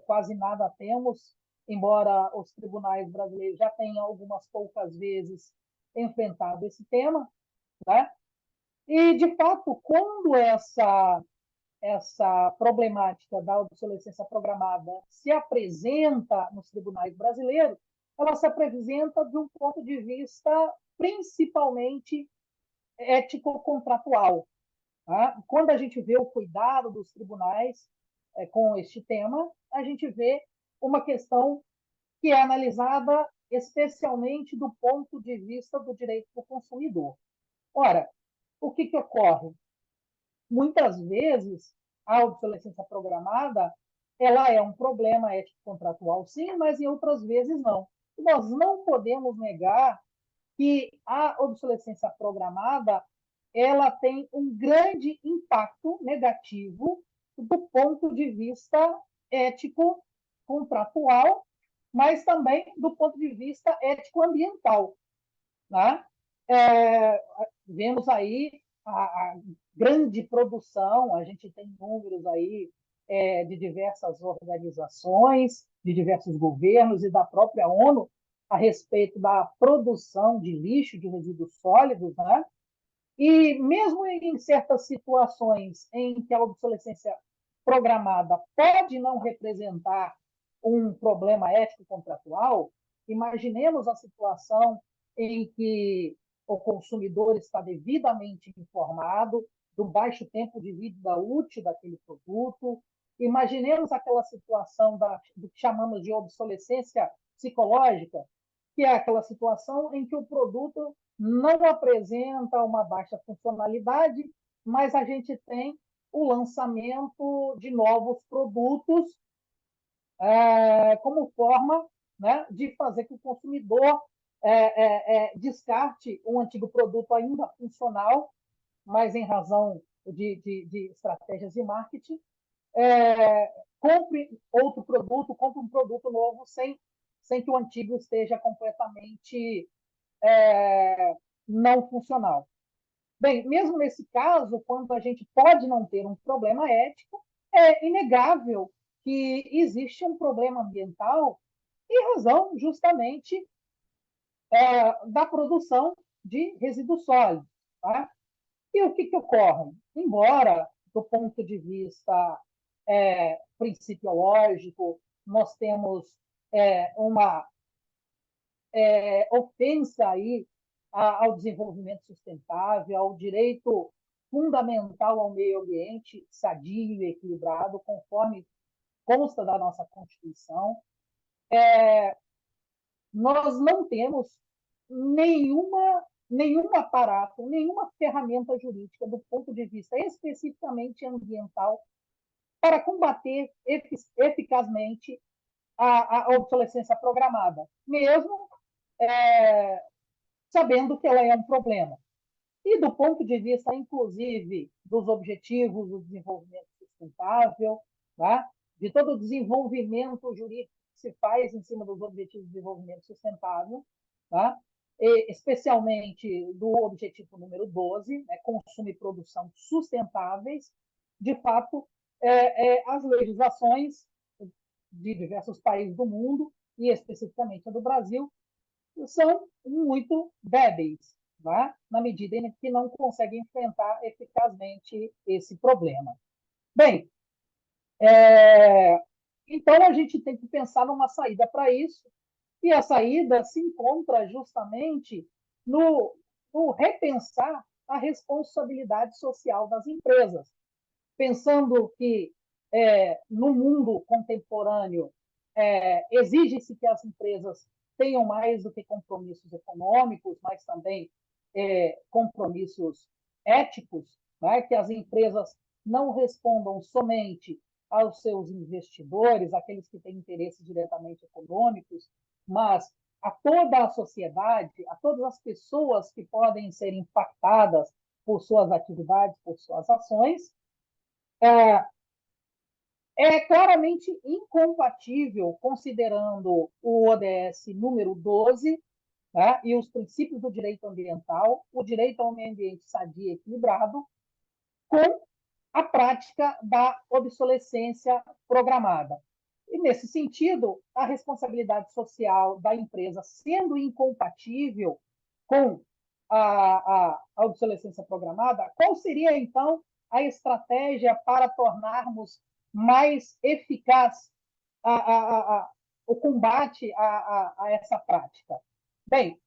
quase nada temos, embora os tribunais brasileiros já tenham algumas poucas vezes enfrentado esse tema, né? E, de fato, quando essa problemática da obsolescência programada se apresenta nos tribunais brasileiros, ela se apresenta de um ponto de vista principalmente ético-contratual. Tá? Quando a gente vê o cuidado dos tribunais com este tema, a gente vê uma questão que é analisada especialmente do ponto de vista do direito do consumidor. Ora, o que ocorre? Muitas vezes, a obsolescência programada ela é um problema ético-contratual, sim, mas em outras vezes não. E nós não podemos negar que a obsolescência programada ela tem um grande impacto negativo do ponto de vista ético-contratual, mas também do ponto de vista ético-ambiental. Né? Vemos aí a grande produção, a gente tem números aí de diversas organizações, de diversos governos e da própria ONU a respeito da produção de lixo, de resíduos sólidos, né? E mesmo em certas situações em que a obsolescência programada pode não representar um problema ético-contratual, imaginemos a situação em que o consumidor está devidamente informado do baixo tempo de vida útil daquele produto. Imaginemos aquela situação do que chamamos de obsolescência psicológica, que é aquela situação em que o produto não apresenta uma baixa funcionalidade, mas a gente tem o lançamento de novos produtos como forma, né, de fazer que o consumidor descarte um antigo produto ainda funcional, mas em razão de estratégias de marketing, compre outro produto, compre um produto novo sem que o antigo esteja completamente não funcional. Bem, mesmo nesse caso, quando a gente pode não ter um problema ético, é inegável que existe um problema ambiental em razão justamente da produção de resíduos sólidos. Tá? E o que ocorre? Embora, do ponto de vista principiológico, nós temos uma ofensa aí ao desenvolvimento sustentável, ao direito fundamental ao meio ambiente sadio e equilibrado, conforme consta da nossa Constituição, nós não temos nenhum aparato, nenhuma ferramenta jurídica do ponto de vista especificamente ambiental para combater eficazmente a obsolescência programada, mesmo sabendo que ela é um problema. E do ponto de vista, inclusive, dos objetivos do desenvolvimento sustentável, tá? De todo o desenvolvimento jurídico que se faz em cima dos objetivos de desenvolvimento sustentável, tá? E, especialmente do objetivo número 12, né? Consumo e produção sustentáveis, de fato, as legislações de diversos países do mundo, e especificamente a do Brasil, são muito débeis, tá? Na medida em que não conseguem enfrentar eficazmente esse problema. Bem, então a gente tem que pensar numa saída para isso, E a saída se encontra justamente no repensar a responsabilidade social das empresas, pensando que no mundo contemporâneo exige-se que as empresas tenham mais do que compromissos econômicos, mas também compromissos éticos, né? Que as empresas não respondam somente aos seus investidores, aqueles que têm interesses diretamente econômicos, mas a toda a sociedade, a todas as pessoas que podem ser impactadas por suas atividades, por suas ações, é claramente incompatível, considerando o ODS número 12, né, e os princípios do direito ambiental, o direito ao meio ambiente sadio e equilibrado, com a prática da obsolescência programada. E, nesse sentido, a responsabilidade social da empresa sendo incompatível com a obsolescência programada, qual seria, então, a estratégia para tornarmos mais eficaz o combate a essa prática? Bem,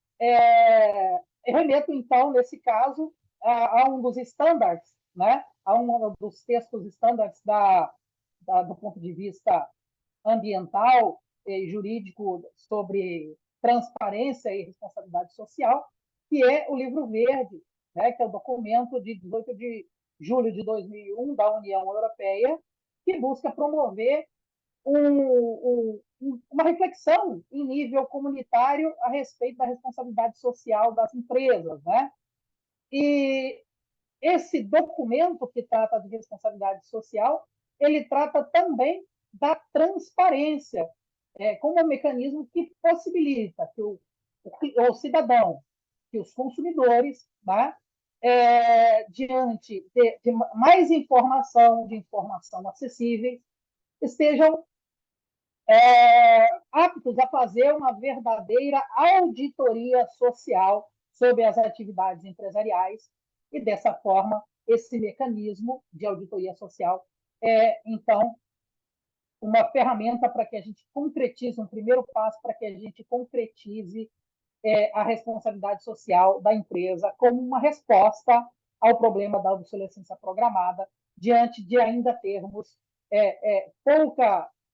remeto, então, nesse caso, a um dos estándares, né? A um dos textos estándares do ponto de vista ambiental e jurídico sobre transparência e responsabilidade social, que é o Livro Verde, né? Que é o documento de 18 de julho de 2001 da União Europeia, que busca promover uma reflexão em nível comunitário a respeito da responsabilidade social das empresas, né? E esse documento que trata de responsabilidade social, ele trata também da transparência, como um mecanismo que possibilita que o cidadão, que os consumidores, né, diante de mais informação, de informação acessível, estejam aptos a fazer uma verdadeira auditoria social sobre as atividades empresariais e, dessa forma, esse mecanismo de auditoria social então, uma ferramenta para que a gente concretize, um primeiro passo para que a gente concretize a responsabilidade social da empresa como uma resposta ao problema da obsolescência programada, diante de ainda termos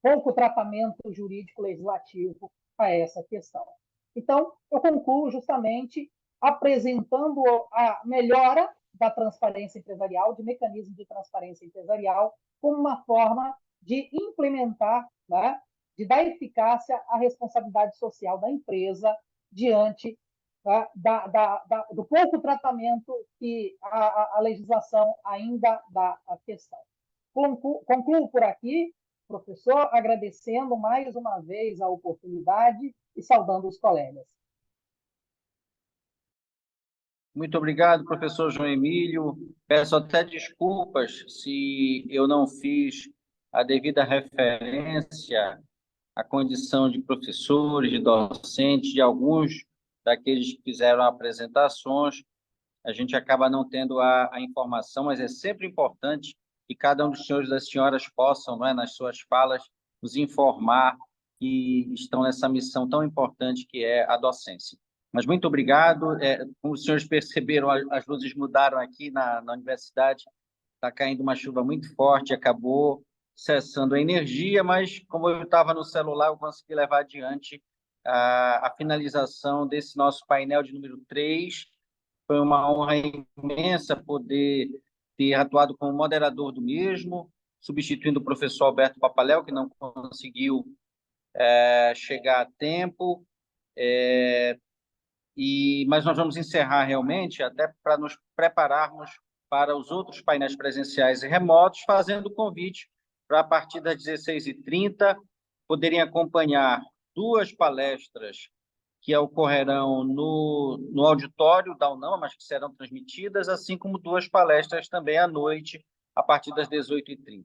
pouco tratamento jurídico legislativo a essa questão. Então, eu concluo justamente apresentando a melhora da transparência empresarial, de mecanismo de transparência empresarial, como uma forma de implementar, né, de dar eficácia à responsabilidade social da empresa diante do pouco tratamento que a legislação ainda dá à questão. Concluo por aqui, professor, agradecendo mais uma vez a oportunidade e saudando os colegas. Muito obrigado, professor João Emílio. Peço até desculpas se eu não fiz a devida referência à condição de professores, de docentes, de alguns daqueles que fizeram apresentações. A gente acaba não tendo a informação, mas é sempre importante que cada um dos senhores e das senhoras possam, não é, nas suas falas, nos informar que estão nessa missão tão importante que é a docência. Mas muito obrigado. Como os senhores perceberam, as luzes mudaram aqui na universidade. Está caindo uma chuva muito forte, acabou cessando a energia, mas como eu estava no celular, eu consegui levar adiante a finalização desse nosso painel de número 3. Foi uma honra imensa poder ter atuado como moderador do mesmo, substituindo o professor Alberto Papaléu, que não conseguiu chegar a tempo. Mas nós vamos encerrar realmente, até para nos prepararmos para os outros painéis presenciais e remotos, fazendo o convite para, a partir das 16h30, poderem acompanhar 2 palestras que ocorrerão no auditório da UNAM, mas que serão transmitidas, assim como 2 palestras também à noite, a partir das 18h30.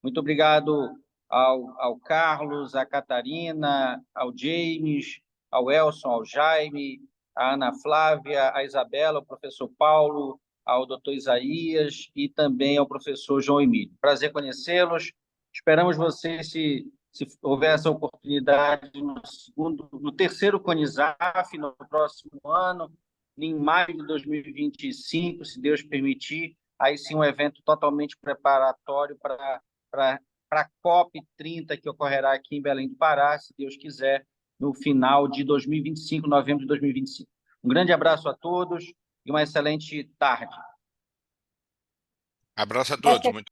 Muito obrigado ao Carlos, à Catarina, ao James, ao Elson, ao Jaime, à Ana Flávia, à Isabela, ao professor Paulo, ao doutor Isaías e também ao professor João Emílio. Prazer conhecê-los. Esperamos vocês, se se houver essa oportunidade no terceiro CONISAF, no próximo ano, em maio de 2025, se Deus permitir, aí sim um evento totalmente preparatório para a COP30, que ocorrerá aqui em Belém do Pará, se Deus quiser, no final de 2025, novembro de 2025. Um grande abraço a todos e uma excelente tarde. Abraço a todos.